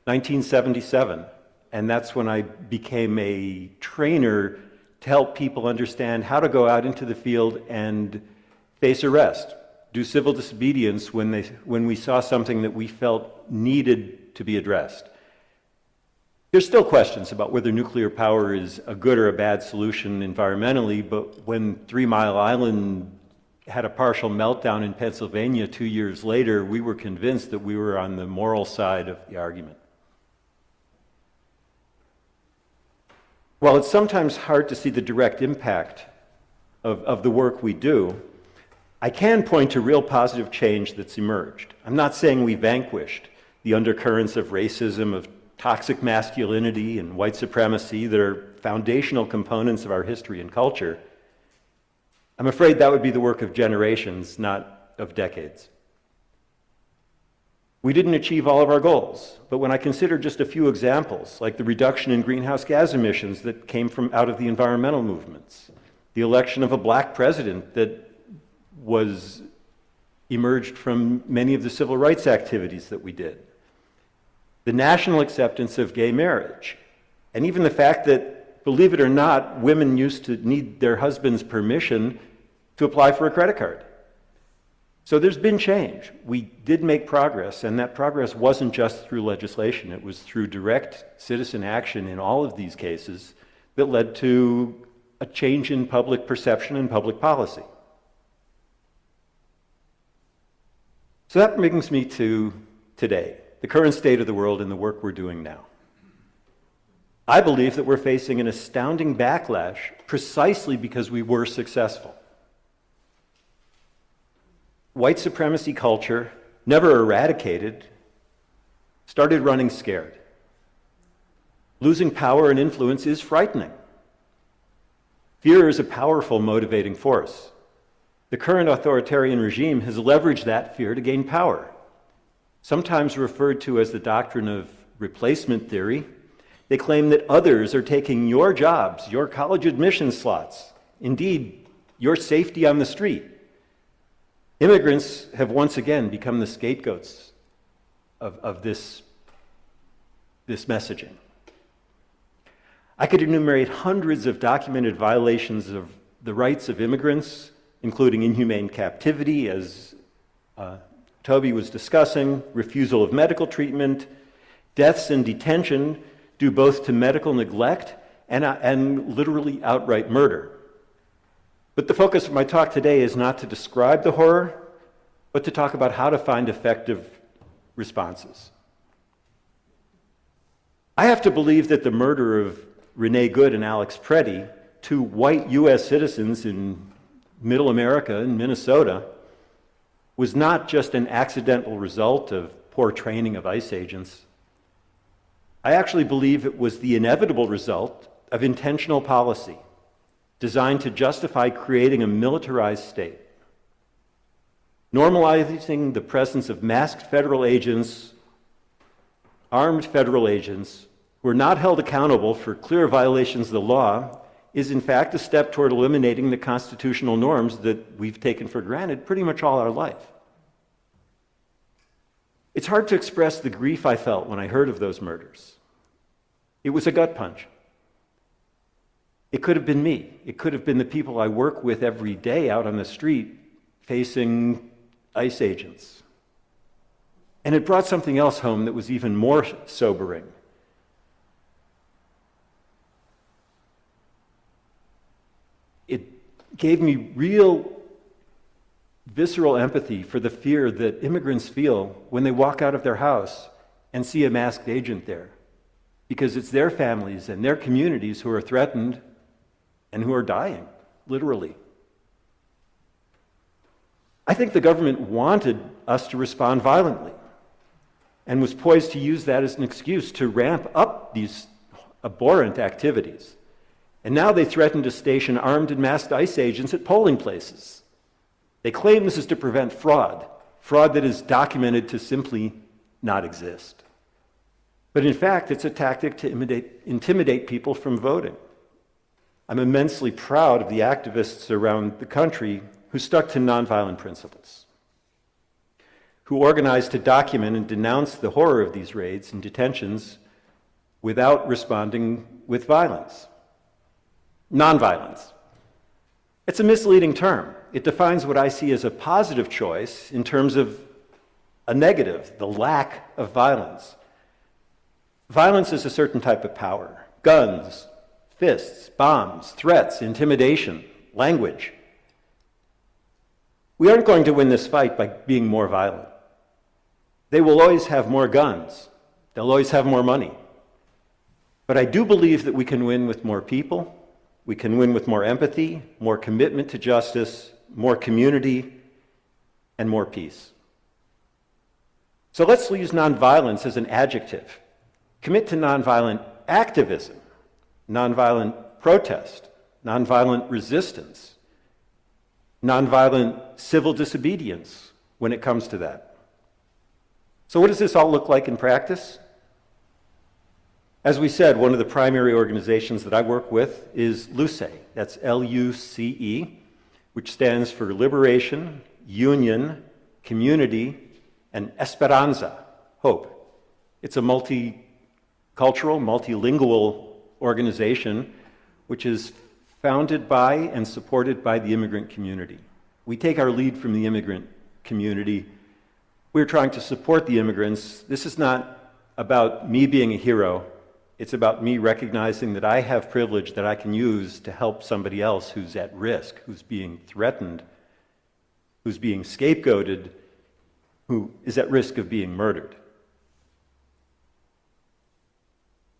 1977. And that's when I became a trainer to help people understand how to go out into the field and face arrest, do civil disobedience when we saw something that we felt needed to be addressed. There's still questions about whether nuclear power is a good or a bad solution environmentally, but when 3 Mile Island had a partial meltdown in Pennsylvania 2 years later, we were convinced that we were on the moral side of the argument. While it's sometimes hard to see the direct impact of the work we do, I can point to real positive change that's emerged. I'm not saying we vanquished the undercurrents of racism, of toxic masculinity and white supremacy that are foundational components of our history and culture, I'm afraid that would be the work of generations, not of decades. We didn't achieve all of our goals, but when I consider just a few examples, like the reduction in greenhouse gas emissions that came from out of the environmental movements, the election of a black president that emerged from many of the civil rights activities that we did, the national acceptance of gay marriage, and even the fact that, believe it or not, women used to need their husband's permission to apply for a credit card. So there's been change. We did make progress, and that progress wasn't just through legislation. It was through direct citizen action in all of these cases that led to a change in public perception and public policy. So that brings me to today, the current state of the world and the work we're doing now. I believe that we're facing an astounding backlash precisely because we were successful. White supremacy culture, never eradicated, started running scared. Losing power and influence is frightening. Fear is a powerful motivating force. The current authoritarian regime has leveraged that fear to gain power. Sometimes referred to as the doctrine of replacement theory, they claim that others are taking your jobs, your college admission slots, indeed, your safety on the street. Immigrants have once again become the scapegoats of this messaging. I could enumerate hundreds of documented violations of the rights of immigrants, including inhumane captivity, as Toby was discussing, refusal of medical treatment, deaths in detention due both to medical neglect and literally outright murder. But the focus of my talk today is not to describe the horror, but to talk about how to find effective responses. I have to believe that the murder of Renee Good and Alex Preddy, two white U.S. citizens in Middle America in Minnesota, was not just an accidental result of poor training of ICE agents. I actually believe it was the inevitable result of intentional policy designed to justify creating a militarized state, normalizing the presence of masked federal agents, armed federal agents, who are not held accountable for clear violations of the law, is in fact a step toward eliminating the constitutional norms that we've taken for granted pretty much all our life. It's hard to express the grief I felt when I heard of those murders. It was a gut punch. It could have been me. It could have been the people I work with every day out on the street facing ICE agents. And it brought something else home that was even more sobering. It gave me real visceral empathy for the fear that immigrants feel when they walk out of their house and see a masked agent there, because it's their families and their communities who are threatened and who are dying, literally. I think the government wanted us to respond violently and was poised to use that as an excuse to ramp up these abhorrent activities. And now they threaten to station armed and masked ICE agents at polling places. They claim this is to prevent fraud that is documented to simply not exist. But in fact, it's a tactic to intimidate people from voting. I'm immensely proud of the activists around the country who stuck to nonviolent principles, who organized to document and denounce the horror of these raids and detentions without responding with violence. Nonviolence. It's a misleading term. It defines what I see as a positive choice in terms of a negative, the lack of violence. Violence is a certain type of power. Guns, fists, bombs, threats, intimidation, language. We aren't going to win this fight by being more violent. They will always have more guns. They'll always have more money. But I do believe that we can win with more people. We can win with more empathy, more commitment to justice, more community, and more peace. So let's use nonviolence as an adjective. commit to nonviolent activism, nonviolent protest, nonviolent resistance, nonviolent civil disobedience when it comes to that. So what does this all look like in practice? As we said, one of the primary organizations that I work with is LUCE. That's L-U-C-E, which stands for Liberation, Union, Community, and Esperanza, Hope. It's a multicultural, multilingual organization which is founded by and supported by the immigrant community. We take our lead from the immigrant community. We're trying to support the immigrants. This is not about me being a hero. It's about me recognizing that I have privilege that I can use to help somebody else who's at risk, who's being threatened, who's being scapegoated, who is at risk of being murdered.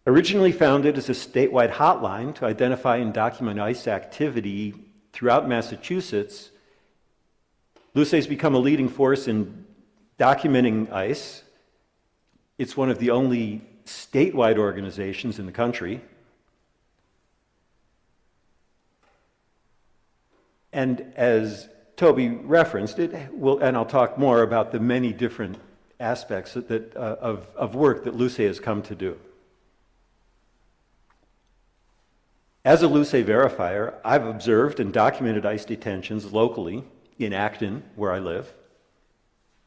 Originally founded as a statewide hotline to identify and document ICE activity throughout Massachusetts, LUCE has become a leading force in documenting ICE. It's one of the only statewide organizations in the country. And as Toby referenced, and I'll talk more about the many different aspects of work that LUCE has come to do. As a LUCE verifier, I've observed and documented ICE detentions locally in Acton, where I live.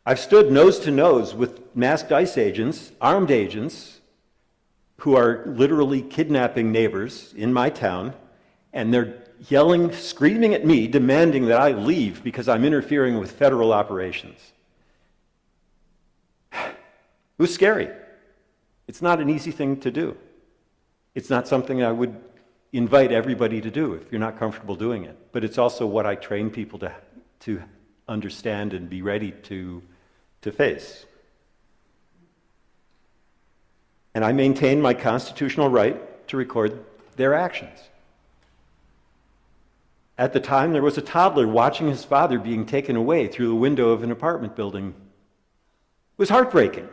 I've stood nose to nose with masked ICE agents, armed agents, who are literally kidnapping neighbors in my town, and they're yelling, screaming at me, demanding that I leave because I'm interfering with federal operations. It was scary. It's not an easy thing to do. It's not something I would invite everybody to do if you're not comfortable doing it. But it's also what I train people to understand and be ready to face. And I maintain my constitutional right to record their actions. At the time, there was a toddler watching his father being taken away through the window of an apartment building. It was heartbreaking.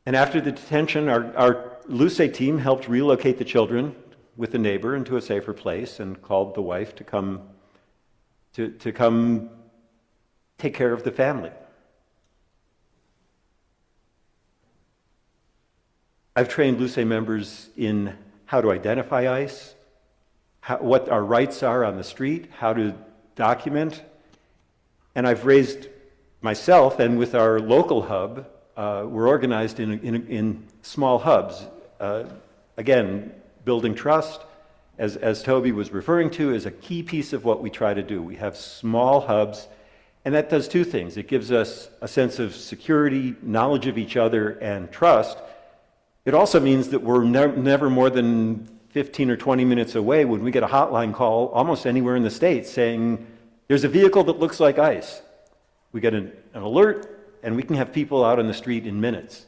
And after the detention, our LUCE team helped relocate the children with a neighbor into a safer place and called the wife to come take care of the family. I've trained LUCE members in how to identify ICE, what our rights are on the street, how to document, and I've raised myself, and with our local hub, we're organized in small hubs. Again, building trust, as Toby was referring to, is a key piece of what we try to do. We have small hubs, and that does two things. It gives us a sense of security, knowledge of each other, and trust. It also means that we're never more than 15 or 20 minutes away when we get a hotline call almost anywhere in the States saying, there's a vehicle that looks like ICE. We get an alert, and we can have people out on the street in minutes.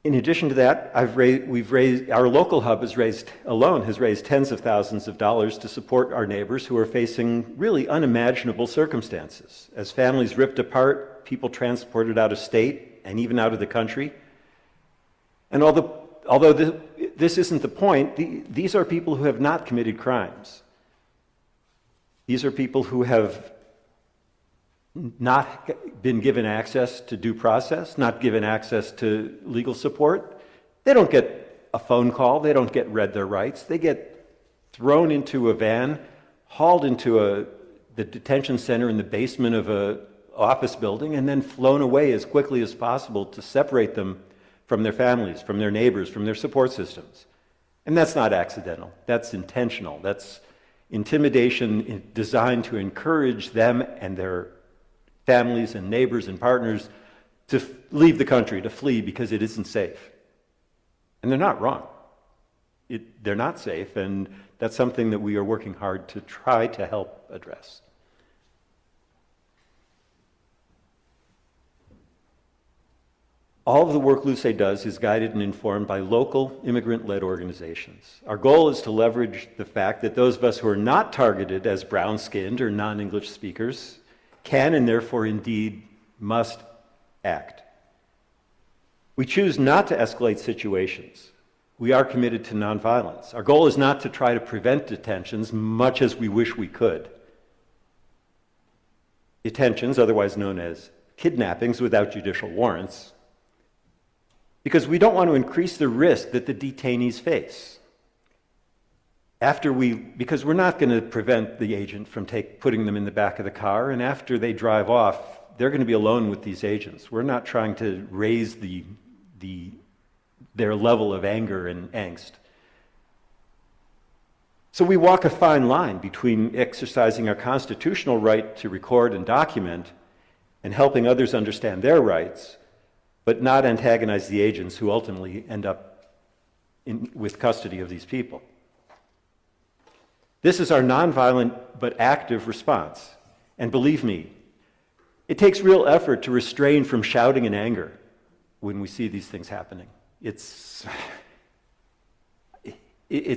In addition to that, our local hub has raised tens of thousands of dollars to support our neighbors who are facing really unimaginable circumstances. As families ripped apart, people transported out of state and even out of the country. And although this isn't the point, these are people who have not committed crimes. These are people who have not been given access to due process, not given access to legal support. They don't get a phone call. They don't get read their rights. They get thrown into a van, hauled into the detention center in the basement of an office building, and then flown away as quickly as possible to separate them from their families, from their neighbors, from their support systems. And that's not accidental. That's intentional. That's intimidation designed to encourage them and their families and neighbors and partners to leave the country, to flee because it isn't safe. And they're not wrong. They're not safe, and that's something that we are working hard to try to help address. All of the work LUCE does is guided and informed by local immigrant-led organizations. Our goal is to leverage the fact that those of us who are not targeted as brown-skinned or non-English speakers can and therefore indeed must act. We choose not to escalate situations. We are committed to nonviolence. Our goal is not to try to prevent detentions, much as we wish we could. Detentions, otherwise known as kidnappings without judicial warrants, because we don't want to increase the risk that the detainees face. Because we're not going to prevent the agent from putting them in the back of the car, and after they drive off, they're going to be alone with these agents. We're not trying to raise their level of anger and angst. So we walk a fine line between exercising our constitutional right to record and document and helping others understand their rights, but not antagonize the agents who ultimately end up with custody of these people. This is our nonviolent but active response. And believe me, it takes real effort to restrain from shouting in anger when we see these things happening. It's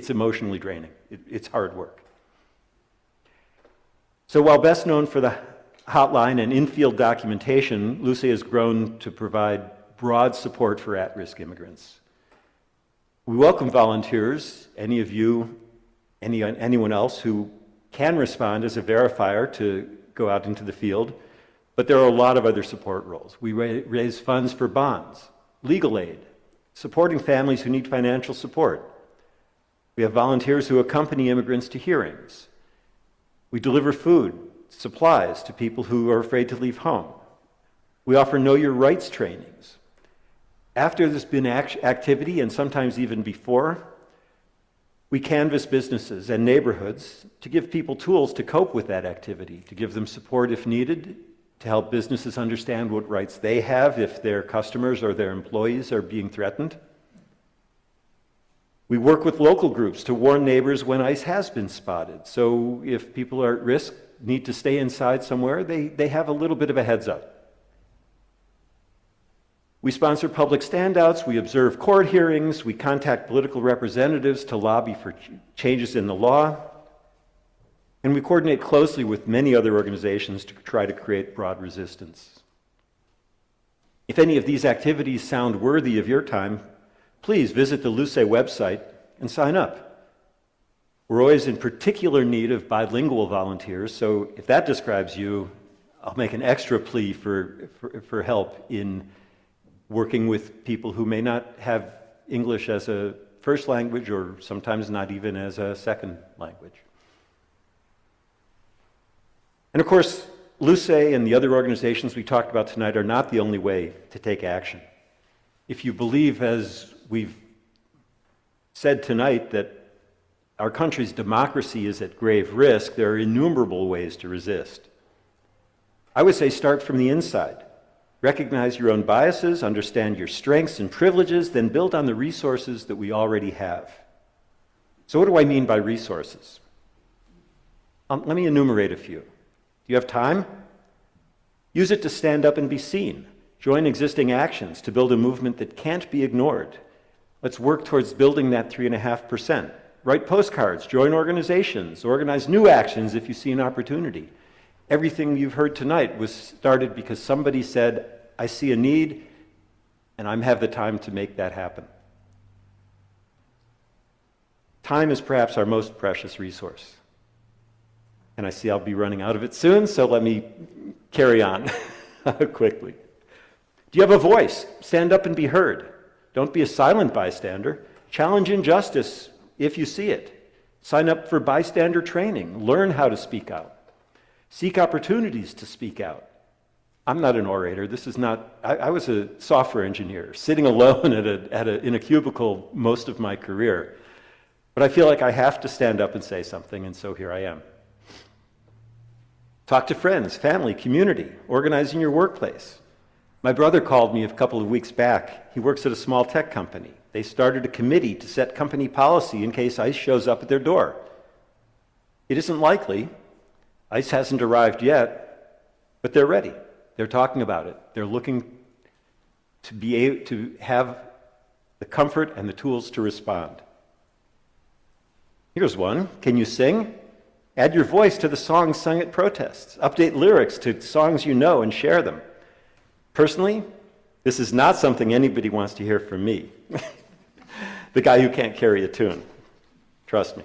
emotionally draining. It's hard work. So while best known for the hotline and in-field documentation, LUCE has grown to provide broad support for at-risk immigrants. We welcome volunteers, any of you, anyone else who can respond as a verifier to go out into the field, but there are a lot of other support roles. We raise funds for bonds, legal aid, supporting families who need financial support. We have volunteers who accompany immigrants to hearings. We deliver food, supplies to people who are afraid to leave home. We offer Know Your Rights trainings. After there's been activity, and sometimes even before, we canvass businesses and neighborhoods to give people tools to cope with that activity, to give them support if needed, to help businesses understand what rights they have if their customers or their employees are being threatened. We work with local groups to warn neighbors when ICE has been spotted. So if people are at risk, need to stay inside somewhere, they have a little bit of a heads up. We sponsor public standouts, we observe court hearings, we contact political representatives to lobby for changes in the law, and we coordinate closely with many other organizations to try to create broad resistance. If any of these activities sound worthy of your time, please visit the LUCE website and sign up. We're always in particular need of bilingual volunteers, so if that describes you, I'll make an extra plea for help in working with people who may not have English as a first language or sometimes not even as a second language. And of course, LUCE and the other organizations we talked about tonight are not the only way to take action. If you believe, as we've said tonight, that our country's democracy is at grave risk, there are innumerable ways to resist. I would say start from the inside. Recognize your own biases, understand your strengths and privileges, then build on the resources that we already have. So what do I mean by resources? Let me enumerate a few. Do you have time? Use it to stand up and be seen. Join existing actions to build a movement that can't be ignored. Let's work towards building that 3.5%. Write postcards, join organizations, organize new actions if you see an opportunity. Everything you've heard tonight was started because somebody said, I see a need, and I have the time to make that happen. Time is perhaps our most precious resource. And I see I'll be running out of it soon, so let me carry on quickly. Do you have a voice? Stand up and be heard. Don't be a silent bystander. Challenge injustice if you see it. Sign up for bystander training. Learn how to speak out. Seek opportunities to speak out. I'm not an orator. This is not. I was a software engineer, sitting alone in a cubicle most of my career. But I feel like I have to stand up and say something, and so here I am. Talk to friends, family, community, organize in your workplace. My brother called me a couple of weeks back. He works at a small tech company. They started a committee to set company policy in case ICE shows up at their door. It isn't likely. ICE hasn't arrived yet, but they're ready. They're talking about it. They're looking to be able to have the comfort and the tools to respond. Here's one. Can you sing? Add your voice to the songs sung at protests. Update lyrics to songs you know and share them. Personally, this is not something anybody wants to hear from me, the guy who can't carry a tune. Trust me.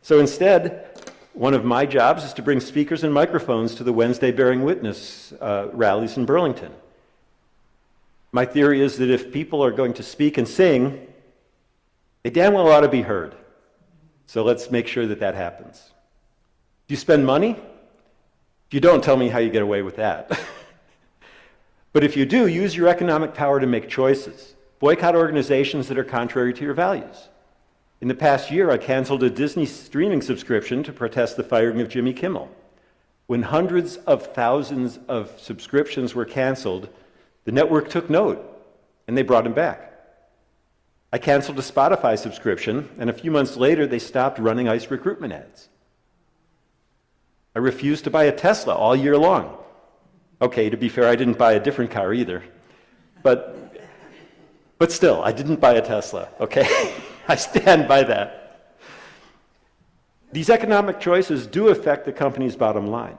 So instead, one of my jobs is to bring speakers and microphones to the Wednesday Bearing Witness rallies in Burlington. My theory is that if people are going to speak and sing, they damn well ought to be heard. So let's make sure that that happens. Do you spend money? If you don't, tell me how you get away with that. But if you do, use your economic power to make choices. Boycott organizations that are contrary to your values. In the past year, I canceled a Disney streaming subscription to protest the firing of Jimmy Kimmel. When hundreds of thousands of subscriptions were canceled, the network took note, and they brought him back. I canceled a Spotify subscription, and a few months later, they stopped running ICE recruitment ads. I refused to buy a Tesla all year long. Okay, to be fair, I didn't buy a different car either. But still, I didn't buy a Tesla, okay? I stand by that. These economic choices do affect the company's bottom line.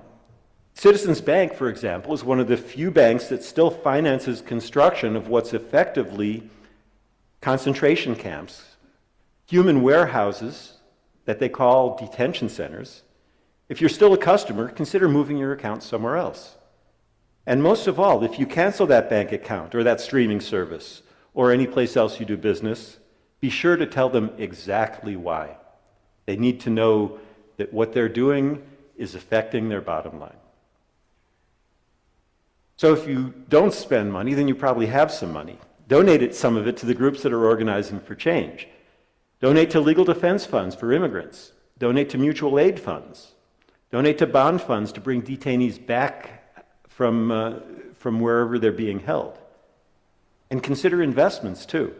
Citizens Bank, for example, is one of the few banks that still finances construction of what's effectively concentration camps, human warehouses that they call detention centers. If you're still a customer, consider moving your account somewhere else. And most of all, if you cancel that bank account or that streaming service or any place else you do business, be sure to tell them exactly why. They need to know that what they're doing is affecting their bottom line. So if you don't spend money, then you probably have some money. Donate some of it to the groups that are organizing for change. Donate to legal defense funds for immigrants. Donate to mutual aid funds. Donate to bond funds to bring detainees back from wherever they're being held. And consider investments, too.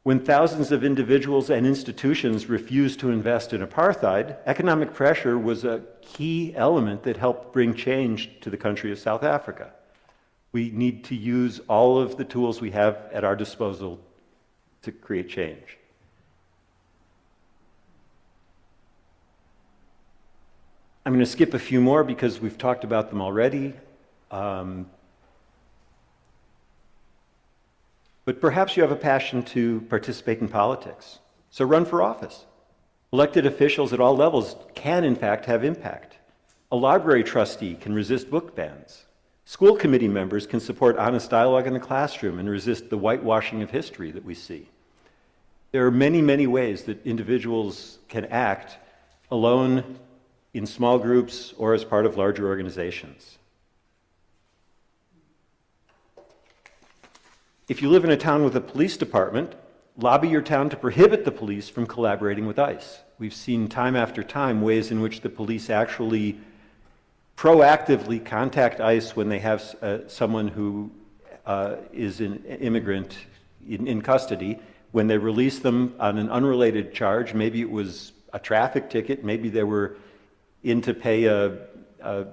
When thousands of individuals and institutions refused to invest in apartheid, economic pressure was a key element that helped bring change to the country of South Africa. We need to use all of the tools we have at our disposal to create change. I'm going to skip a few more because we've talked about them already. But perhaps you have a passion to participate in politics. So run for office. Elected officials at all levels can, in fact, have impact. A library trustee can resist book bans. School committee members can support honest dialogue in the classroom and resist the whitewashing of history that we see. There are many, many ways that individuals can act alone, in small groups, or as part of larger organizations. If you live in a town with a police department, lobby your town to prohibit the police from collaborating with ICE. We've seen time after time ways in which the police actually proactively contact ICE when they have someone who is an immigrant in custody. When they release them on an unrelated charge, maybe it was a traffic ticket, maybe they were in to pay a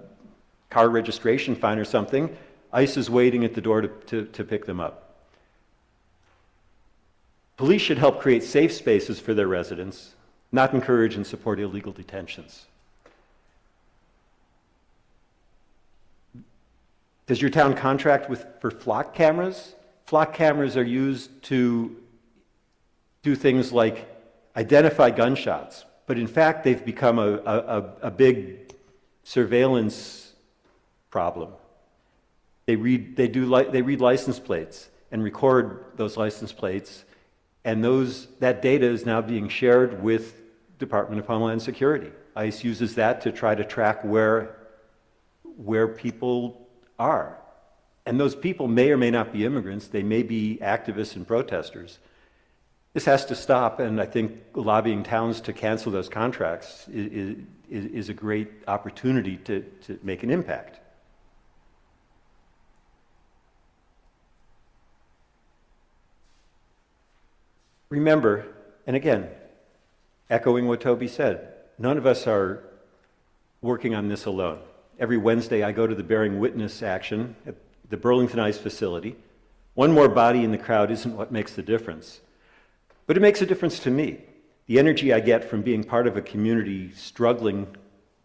car registration fine or something, ICE is waiting at the door to pick them up. Police should help create safe spaces for their residents, not encourage and support illegal detentions. Does your town contract for flock cameras? Flock cameras are used to do things like identify gunshots, but in fact they've become a big surveillance problem. They read license plates and record those license plates, and that data is now being shared with Department of Homeland Security. ICE uses that to try to track where people are. And those people may or may not be immigrants. They may be activists and protesters. This has to stop, and I think lobbying towns to cancel those contracts is a great opportunity to make an impact. Remember, and again, echoing what Toby said, none of us are working on this alone. Every Wednesday I go to the Bearing Witness action at the Burlington ICE facility. One more body in the crowd isn't what makes the difference. But it makes a difference to me. The energy I get from being part of a community struggling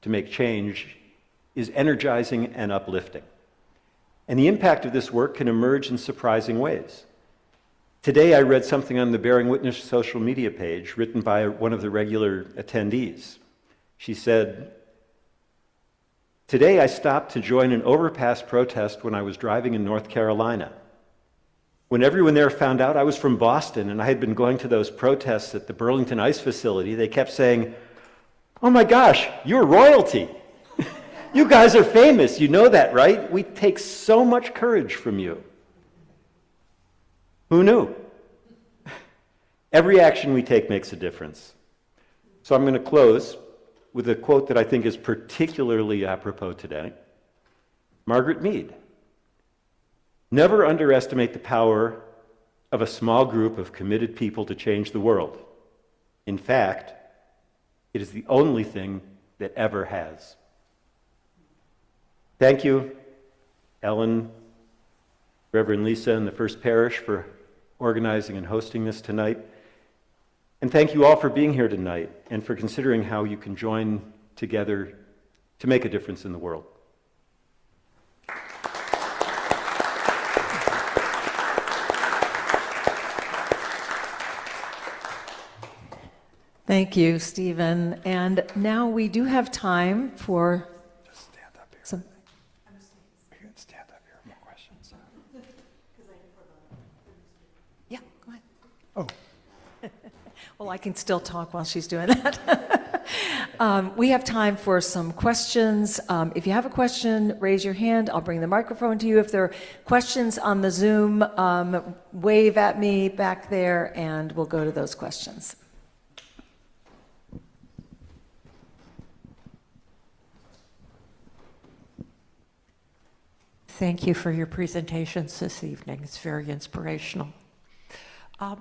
to make change is energizing and uplifting. And the impact of this work can emerge in surprising ways. Today I read something on the Bearing Witness social media page written by one of the regular attendees. She said, "Today I stopped to join an overpass protest when I was driving in North Carolina. When everyone there found out I was from Boston and I had been going to those protests at the Burlington Ice facility, they kept saying, 'Oh my gosh, you're royalty. You guys are famous, you know that, right? We take so much courage from you.' Who knew? Every action we take makes a difference." So I'm going to close with a quote that I think is particularly apropos today. Margaret Mead. "Never underestimate the power of a small group of committed people to change the world. In fact, it is the only thing that ever has." Thank you, Ellen, Reverend Lisa, and the First Parish for organizing and hosting this tonight. And thank you all for being here tonight and for considering how you can join together to make a difference in the world. Thank you, Stephen. And now we do have time for Just stand up here. some. You can stand up here. More questions. Yeah, go ahead. Oh, Well, I can still talk while she's doing that. We have time for some questions. If you have a question, raise your hand. I'll bring the microphone to you. If there are questions on the Zoom, wave at me back there, and we'll go to those questions. Thank you for your presentations this evening. It's very inspirational.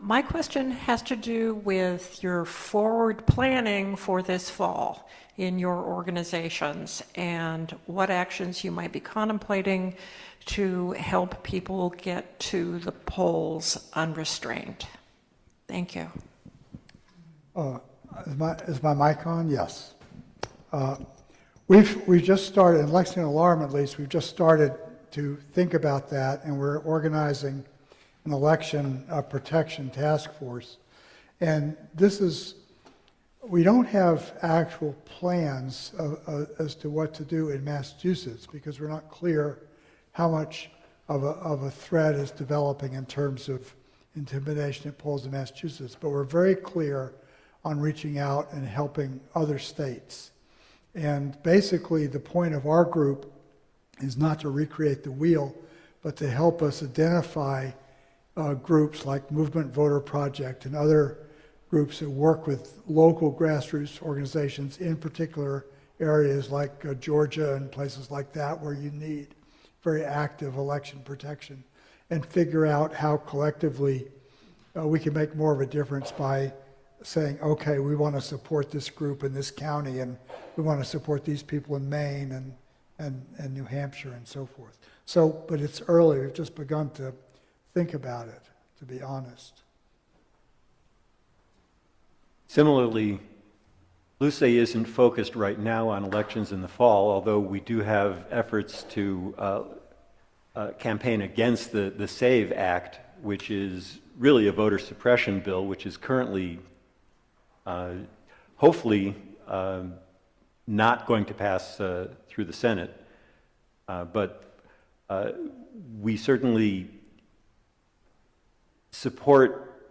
My question has to do with your forward planning for this fall in your organizations and what actions you might be contemplating to help people get to the polls unrestrained. Thank you. is my mic on? Yes. We've just started, in Lexington Alarm at least, we've just started to think about that, and we're organizing an election protection task force. And we don't have actual plans as to what to do in Massachusetts because we're not clear how much of a threat is developing in terms of intimidation at polls in Massachusetts. But we're very clear on reaching out and helping other states. And basically the point of our group is not to recreate the wheel, but to help us identify groups like Movement Voter Project and other groups that work with local grassroots organizations in particular areas like Georgia and places like that where you need very active election protection, and figure out how collectively we can make more of a difference by saying, okay, we want to support this group in this county, and we want to support these people in Maine and New Hampshire and so forth. So, but it's early. We've just begun to think about it, to be honest. Similarly, LUCE isn't focused right now on elections in the fall, although we do have efforts to campaign against the SAVE Act, which is really a voter suppression bill, which is currently, hopefully, not going to pass through the Senate. But we certainly support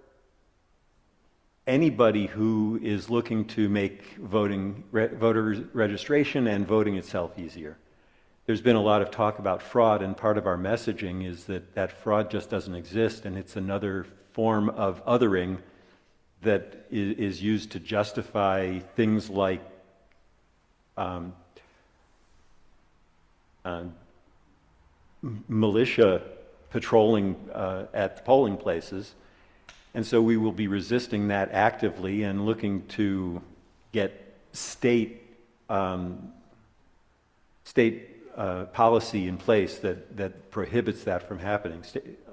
anybody who is looking to make voter registration and voting itself easier. There's been a lot of talk about fraud, and part of our messaging is that fraud just doesn't exist, and it's another form of othering that is used to justify things like militia patrolling at polling places. And so we will be resisting that actively and looking to get state policy in place that prohibits that from happening.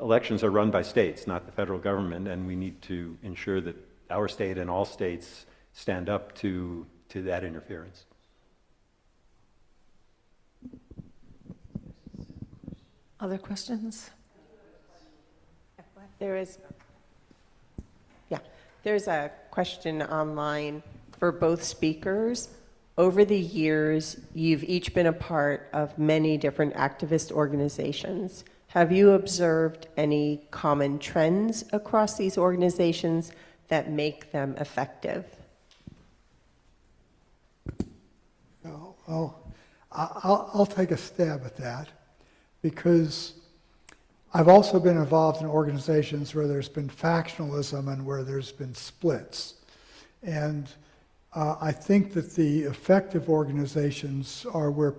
Elections are run by states, not the federal government, and we need to ensure that our state and all states stand up to that interference. Other questions? There's a question online for both speakers. Over the years, you've each been a part of many different activist organizations. Have you observed any common trends across these organizations that make them effective? Well, I'll take a stab at that, because I've also been involved in organizations where there's been factionalism and where there's been splits. And I think that the effective organizations are where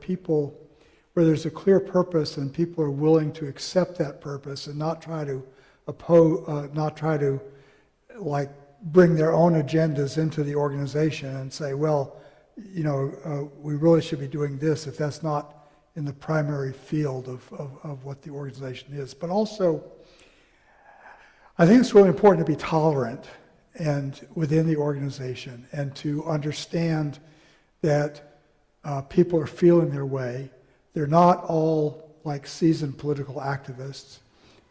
there's a clear purpose and people are willing to accept that purpose and not try to like bring their own agendas into the organization and say, well, we really should be doing this if that's not in the primary field of what the organization is. But also, I think it's really important to be tolerant and within the organization, and to understand that people are feeling their way. They're not all like seasoned political activists,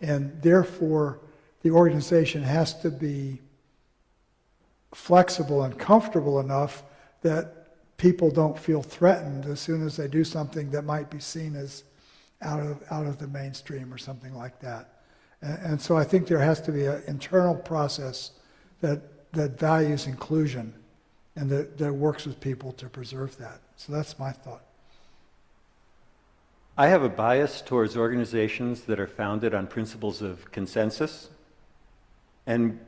and therefore the organization has to be flexible and comfortable enough that people don't feel threatened as soon as they do something that might be seen as out of the mainstream or something like that. And so I think there has to be an internal process that values inclusion and that works with people to preserve that. So that's my thought. I have a bias towards organizations that are founded on principles of consensus. And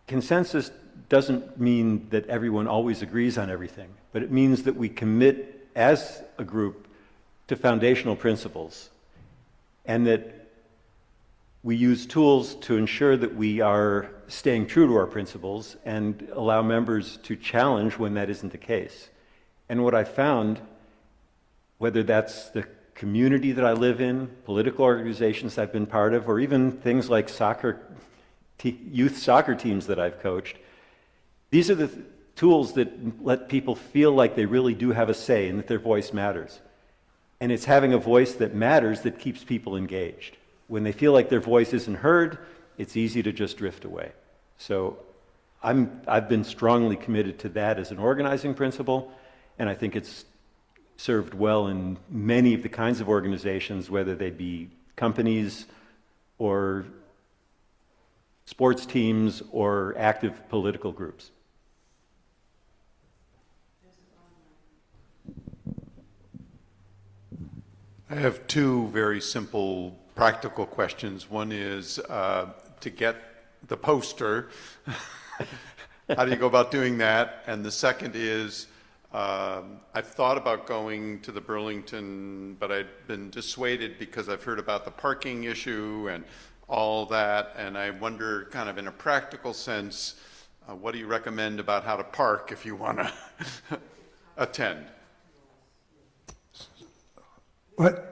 consensus doesn't mean that everyone always agrees on everything, but it means that we commit as a group to foundational principles, and that we use tools to ensure that we are staying true to our principles and allow members to challenge when that isn't the case. And what I found, whether that's the community that I live in, political organizations I've been part of, or even things like youth soccer teams that I've coached, these are the tools that let people feel like they really do have a say and that their voice matters. And it's having a voice that matters that keeps people engaged. When they feel like their voice isn't heard, it's easy to just drift away. So I've been strongly committed to that as an organizing principle, and I think it's served well in many of the kinds of organizations, whether they be companies or sports teams or active political groups. I have two very simple practical questions. One is to get the poster. How do you go about doing that? And the second is, I've thought about going to the Burlington, but I've been dissuaded because I've heard about the parking issue and all that, and I wonder, kind of in a practical sense, what do you recommend about how to park if you want to attend? What?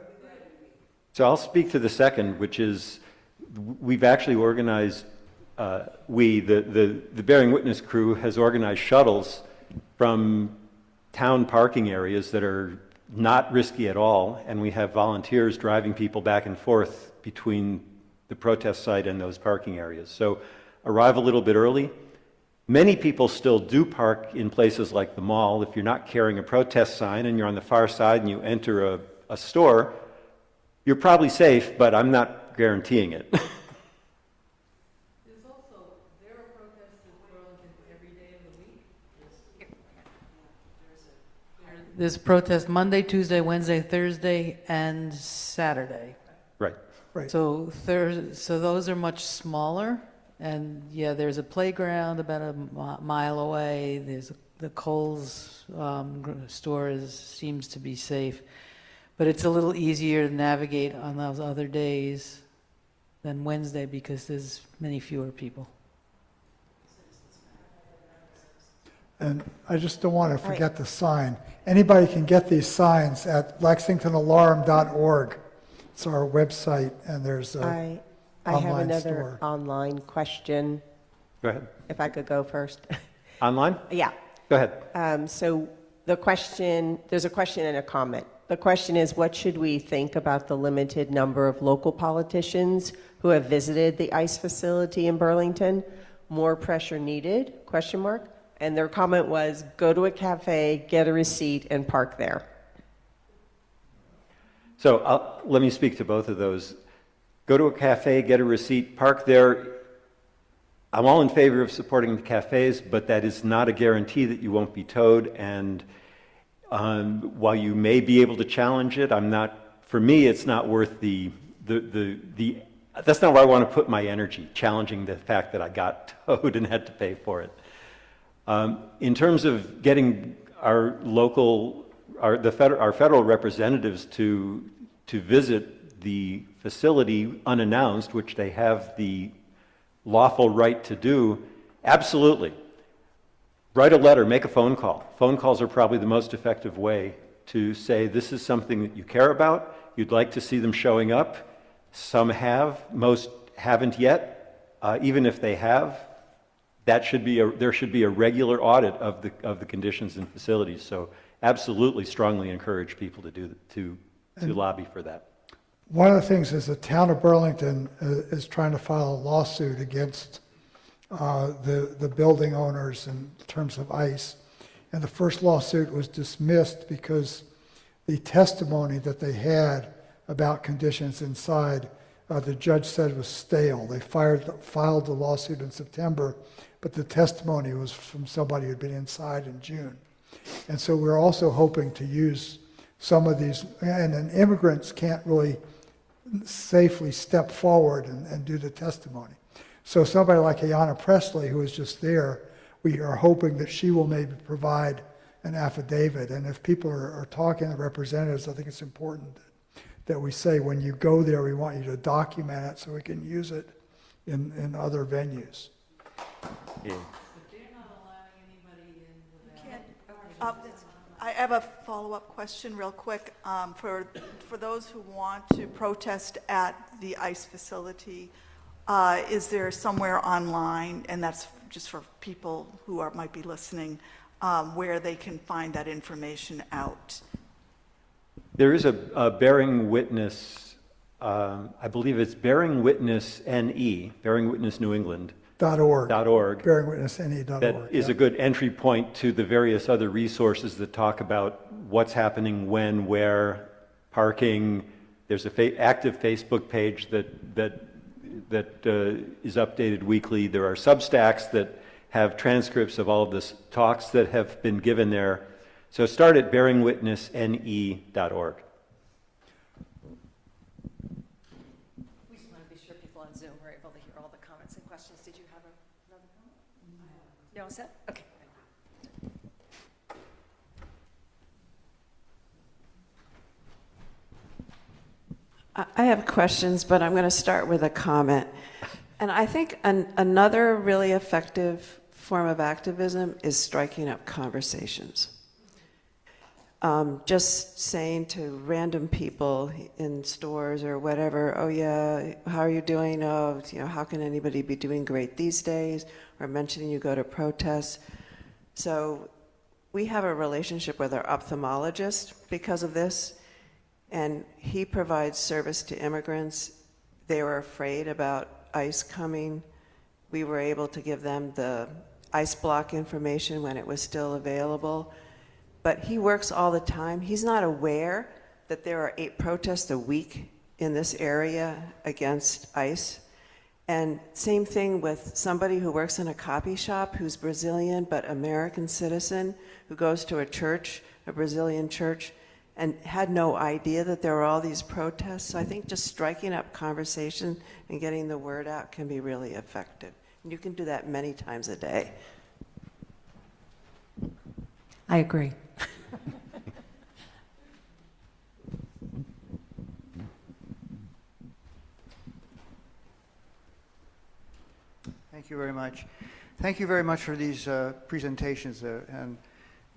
So I'll speak to the second, which is we've actually organized, the Bearing Witness crew has organized shuttles from town parking areas that are not risky at all, and we have volunteers driving people back and forth between the protest site and those parking areas. So arrive a little bit early. Many people still do park in places like the mall. If you're not carrying a protest sign and you're on the far side and you enter a store, you're probably safe, but I'm not guaranteeing it. There's also, there are protests in Burlington every day of the week. There's a protest Monday, Tuesday, Wednesday, Thursday, and Saturday. Right. Right. So those are much smaller, and yeah, there's a playground about a mile away. There's the Kohl's store seems to be safe, but it's a little easier to navigate on those other days than Wednesday because there's many fewer people. And I just don't want to forget the sign. Anybody can get these signs at lexingtonalarm.org. It's our website, and there's a I have online another store. online question. Go ahead. If I could go first. Online? Yeah. Go ahead. So there's a question and a comment. The question is, what should we think about the limited number of local politicians who have visited the ICE facility in Burlington? More pressure needed, ? And their comment was, go to a cafe, get a receipt, and park there. So let me speak to both of those. Go to a cafe, get a receipt, park there. I'm all in favor of supporting the cafes, but that is not a guarantee that you won't be towed. And while you may be able to challenge it, for me, it's not worth that's not where I want to put my energy, challenging the fact that I got towed and had to pay for it. In terms of getting our federal representatives to visit the facility unannounced, which they have the lawful right to do, absolutely. Write a letter, make a phone call. Phone calls are probably the most effective way to say this is something that you care about, you'd like to see them showing up. Some have, most haven't yet. Even if they have, there should be a regular audit of the conditions and facilities. So absolutely strongly encourage people to lobby for that. One of the things is the town of Burlington is trying to file a lawsuit against the building owners in terms of ICE. And the first lawsuit was dismissed because the testimony that they had about conditions inside, the judge said was stale. They filed the lawsuit in September, but the testimony was from somebody who'd been inside in June. And so we're also hoping to use some of these, and then immigrants can't really safely step forward and do the testimony. So somebody like Ayanna Presley, who was just there, we are hoping that she will maybe provide an affidavit. And if people are talking to representatives, I think it's important that we say, when you go there, we want you to document it so we can use it in other venues. Yeah. I have a follow-up question real quick. For those who want to protest at the ICE facility, is there somewhere online, and that's just for people who might be listening, where they can find that information out? There is a bearing witness, I believe it's Bearing Witness NE, Bearing Witness New England. .org. BearingWitnessNE.org. That is a good entry point to the various other resources that talk about what's happening when, where, parking. There's an active Facebook page that is updated weekly. There are Substacks that have transcripts of all of the talks that have been given there. So start at BearingWitnessNE.org. We just want to be sure people on Zoom are able to hear all the comments and questions. Did you have another comment? No, is that? Okay. I have questions, but I'm going to start with a comment. And I think another really effective form of activism is striking up conversations. Just saying to random people in stores or whatever, oh yeah, how are you doing? Oh, how can anybody be doing great these days? Or mentioning you go to protests. So we have a relationship with our ophthalmologist because of this, and he provides service to immigrants. They were afraid about ICE coming. We were able to give them the ICE block information when it was still available. But he works all the time. He's not aware that there are 8 protests a week in this area against ICE. And same thing with somebody who works in a copy shop who's Brazilian but American citizen, who goes to a church, a Brazilian church, and had no idea that there were all these protests. So I think just striking up conversation and getting the word out can be really effective. And you can do that many times a day. I agree. Thank you very much. Thank you very much for these presentations, and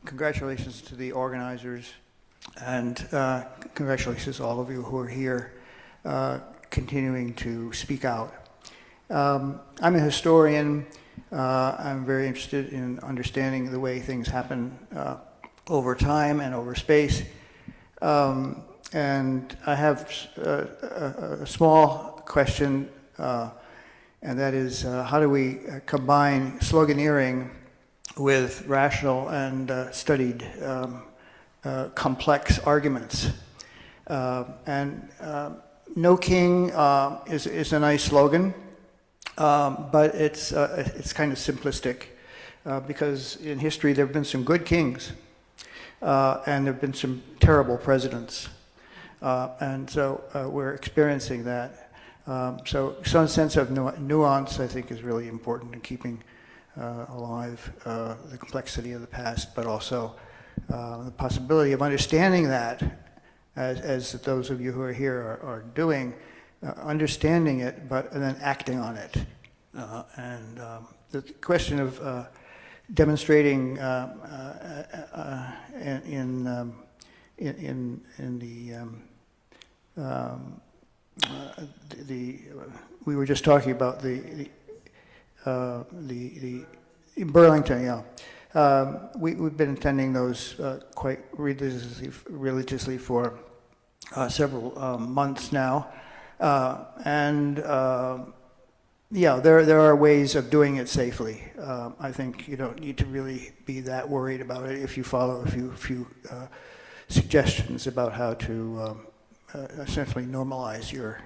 congratulations to the organizers, and congratulations to all of you who are here continuing to speak out. I'm a historian. I'm very interested in understanding the way things happen over time and over space. And I have a small question, and that is, how do we combine sloganeering with rational and studied complex arguments? And No King is a nice slogan, but it's kind of simplistic because in history there have been some good kings and there have been some terrible presidents. And so we're experiencing that. So some sense of nuance, I think, is really important in keeping alive the complexity of the past, but also the possibility of understanding that, as those of you who are here are doing, understanding it, but then acting on it. And the question of demonstrating we were just talking about the in Burlington, yeah. We've been attending those quite religiously for several months now, and yeah, there are ways of doing it safely. I think you don't need to really be that worried about it if you follow a few suggestions about how to essentially normalize your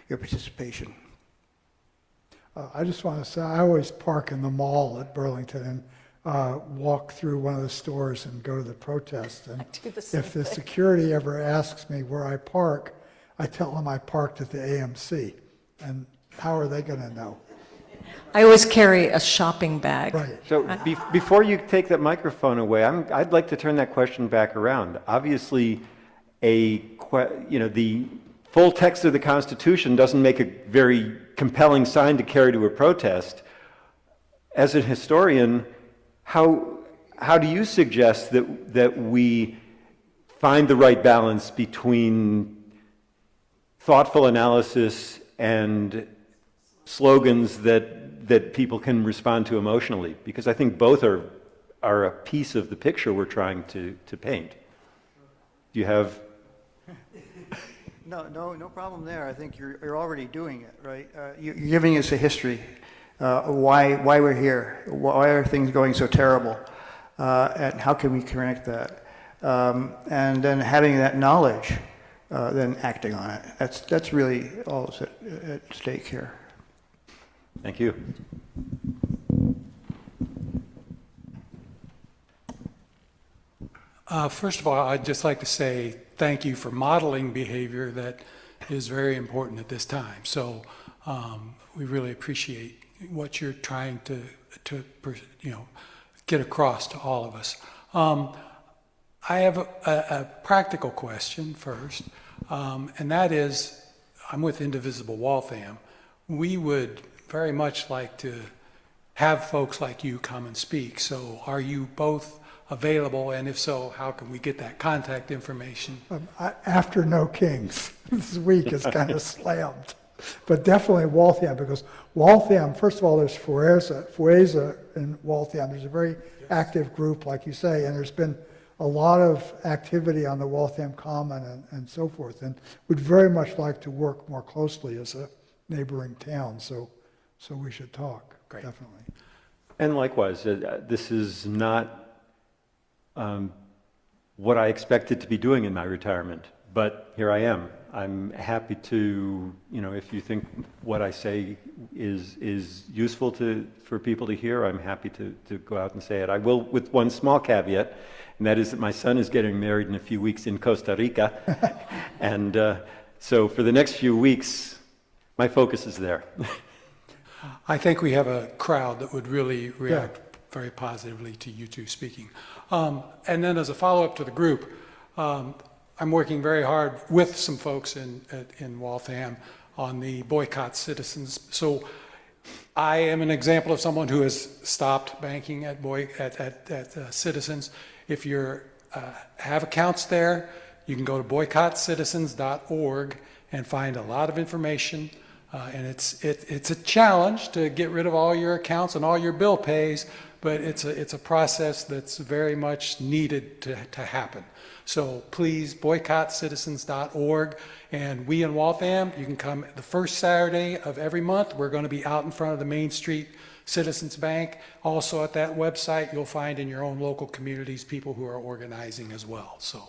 participation. I just want to say, I always park in the mall at Burlington and walk through one of the stores and go to the protest. And if the security ever asks me where I park, I tell them I parked at the AMC. And how are they going to know? I always carry a shopping bag. Right. So before you take that microphone away, I'd like to turn that question back around. Obviously, the full text of the Constitution doesn't make a very compelling sign to carry to a protest. As a historian, how do you suggest that we find the right balance between thoughtful analysis and slogans that people can respond to emotionally? Because I think both are a piece of the picture we're trying to paint. Do you have... No problem there. I think you're already doing it, right? You're giving us a history, why we're here, why are things going so terrible, and how can we correct that? And then having that knowledge, then acting on it. That's really all that's at stake here. Thank you. First of all, I'd just like to say thank you for modeling behavior that is very important at this time. So we really appreciate what you're trying to get across to all of us. I have a practical question first, and that is, I'm with Indivisible Waltham. We would very much like to have folks like you come and speak. So are you both available, and if so, how can we get that contact information? After No Kings, this week is kind of slammed. But definitely Waltham, because Waltham, first of all, there's Fueza in Waltham. There's a very active group, like you say, and there's been a lot of activity on the Waltham Common and so forth, and would very much like to work more closely as a neighboring town, so we should talk. Great. Definitely. And likewise, this is not what I expected to be doing in my retirement, but here I am. I'm happy to, if you think what I say is useful for people to hear, I'm happy to go out and say it. I will, with one small caveat, and that is that my son is getting married in a few weeks in Costa Rica, and so for the next few weeks, my focus is there. I think we have a crowd that would really react very positively to you two speaking. And then as a follow-up to the group, I'm working very hard with some folks in Waltham on the boycott citizens. So I am an example of someone who has stopped banking at Citizens. If you have accounts there, you can go to boycottcitizens.org and find a lot of information And it's a challenge to get rid of all your accounts and all your bill pays, but it's a process that's very much needed to happen. So please boycott citizens.org, and we in Waltham, you can come the first Saturday of every month. We're going to be out in front of the Main Street Citizens Bank. Also at that website, you'll find in your own local communities people who are organizing as well. So.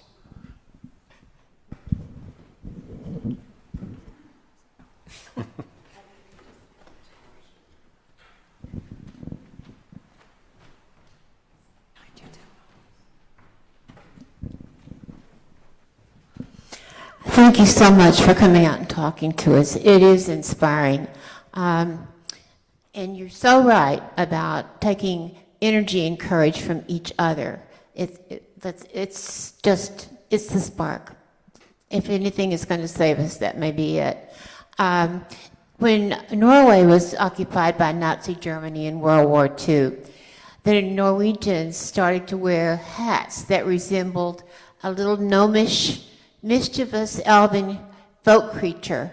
Thank you so much for coming out and talking to us. It is inspiring. And you're so right about taking energy and courage from each other. It's the spark. If anything is going to save us, that may be it. When Norway was occupied by Nazi Germany in World War II, the Norwegians started to wear hats that resembled a little gnomish, mischievous elven folk creature.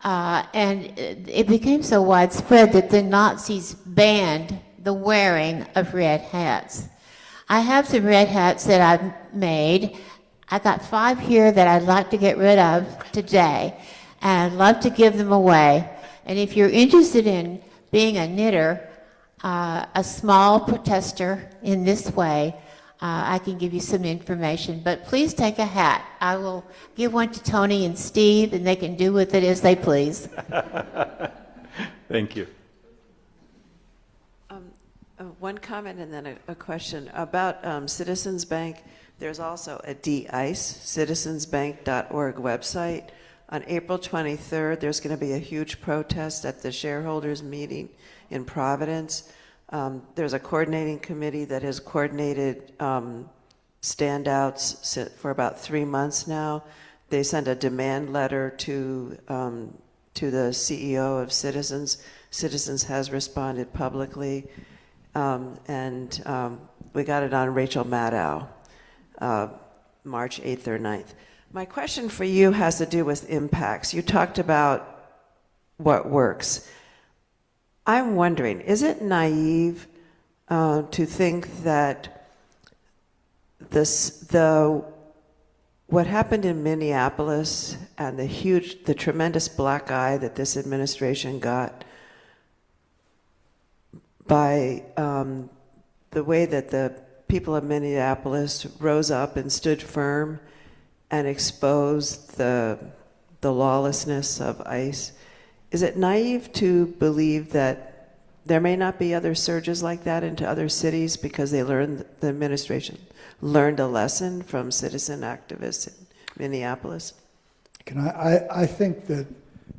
And it became so widespread that the Nazis banned the wearing of red hats. I have some red hats that I've made. I got 5 here that I'd like to get rid of today, and I'd love to give them away. And if you're interested in being a knitter, a small protester in this way, I can give you some information, but please take a hat. I will give one to Tony and Steve, and they can do with it as they please. Thank you. One comment and then a question. About Citizens Bank, there's also a DICE, citizensbank.org website. On April 23rd, there's going to be a huge protest at the shareholders meeting in Providence. There's a coordinating committee that has coordinated standouts for about 3 months now. They sent a demand letter to the CEO of Citizens. Citizens has responded publicly, and we got it on Rachel Maddow, March 8th or 9th. My question for you has to do with impacts. You talked about what works. I'm wondering, is it naive to think that what happened in Minneapolis and the tremendous black eye that this administration got by the way that the people of Minneapolis rose up and stood firm and exposed the lawlessness of ICE, is it naive to believe that there may not be other surges like that into other cities because the administration learned a lesson from citizen activists in Minneapolis? I think that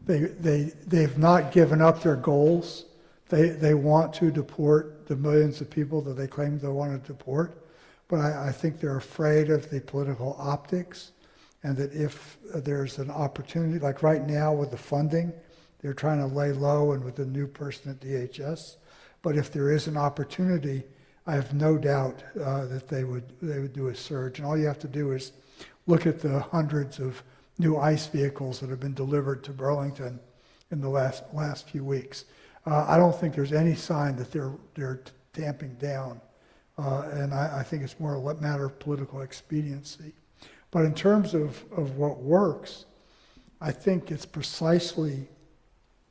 they've not given up their goals. They want to deport the millions of people that they claim they want to deport, but I think they're afraid of the political optics, and that if there's an opportunity, like right now with the funding, they're trying to lay low and with the new person at DHS. But if there is an opportunity, I have no doubt that they would do a surge. And all you have to do is look at the hundreds of new ICE vehicles that have been delivered to Burlington in the last few weeks. I don't think there's any sign that they're tamping down. And I think it's more a matter of political expediency. But in terms of what works, I think it's precisely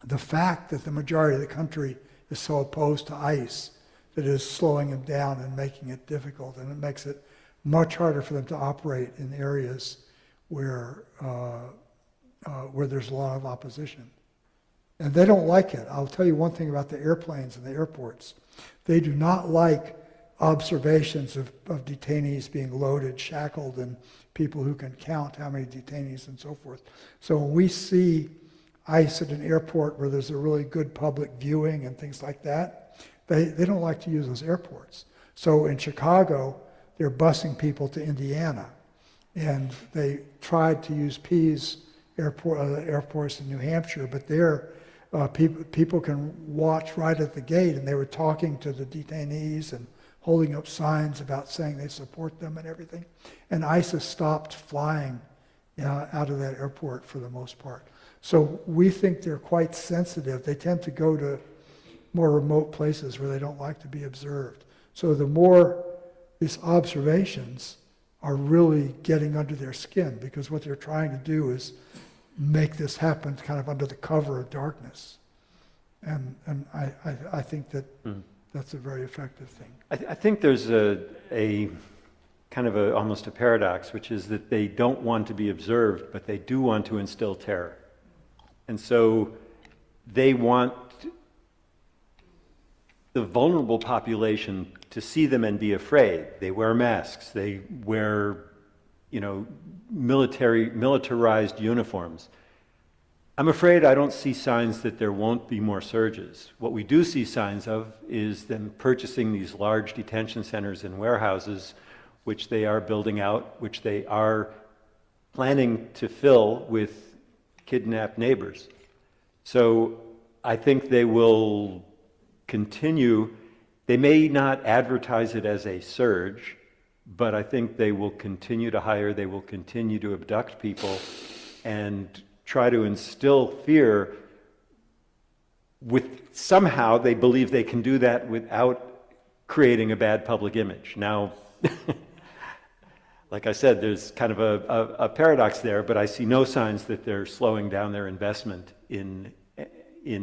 the fact that the majority of the country is so opposed to ICE that is slowing them down and making it difficult, and it makes it much harder for them to operate in areas where there's a lot of opposition. And they don't like it. I'll tell you one thing about the airplanes and the airports. They do not like observations of detainees being loaded, shackled, and people who can count how many detainees and so forth. So when we see ICE at an airport where there's a really good public viewing and things like that, they don't like to use those airports. So in Chicago, they're busing people to Indiana. And they tried to use Pease airports in New Hampshire, but there people can watch right at the gate, and they were talking to the detainees and holding up signs about saying they support them and everything. And ICE has stopped flying out of that airport for the most part. So we think they're quite sensitive. They tend to go to more remote places where they don't like to be observed. So the more these observations are really getting under their skin, because what they're trying to do is make this happen kind of under the cover of darkness. And I think that that's a very effective thing. I think there's a kind of almost a paradox, which is that they don't want to be observed, but they do want to instill terror. And so they want the vulnerable population to see them and be afraid. They wear masks. They wear, militarized uniforms. I'm afraid I don't see signs that there won't be more surges. What we do see signs of is them purchasing these large detention centers and warehouses, which they are building out, which they are planning to fill with kidnapped neighbors. So I think they will continue. They may not advertise it as a surge, but I think they will continue to hire, they will continue to abduct people and try to instill fear with somehow they believe they can do that without creating a bad public image. Now, like I said, there's kind of a paradox there, but I see no signs that they're slowing down their investment in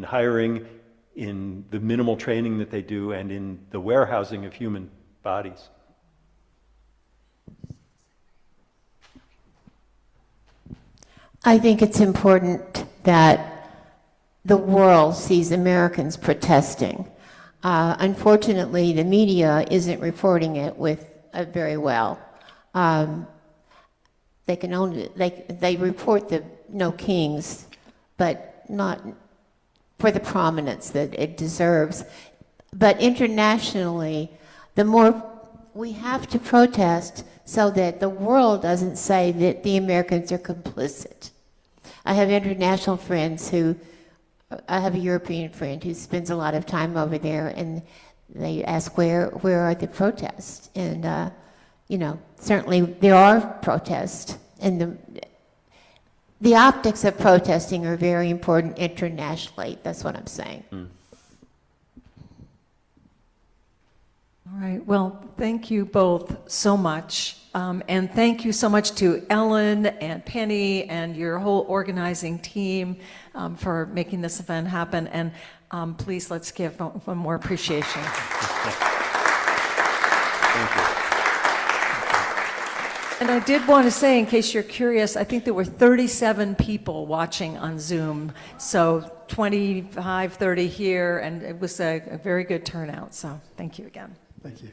hiring, in the minimal training that they do, and in the warehousing of human bodies. I think it's important that the world sees Americans protesting. Unfortunately, the media isn't reporting it very well. They can only they report the no kings, but not for the prominence that it deserves. But internationally, the more we have to protest so that the world doesn't say that the Americans are complicit. I have international friends I have a European friend who spends a lot of time over there, and they ask where are the protests? And certainly there are protests, and the optics of protesting are very important internationally. That's what I'm saying. All right. Well, thank you both so much. And thank you so much to Ellen and Penny and your whole organizing team for making this event happen. And please, let's give one more appreciation. Thank you. And I did want to say, in case you're curious, I think there were 37 people watching on Zoom. So 25, 30 here, and it was a very good turnout. So thank you again. Thank you.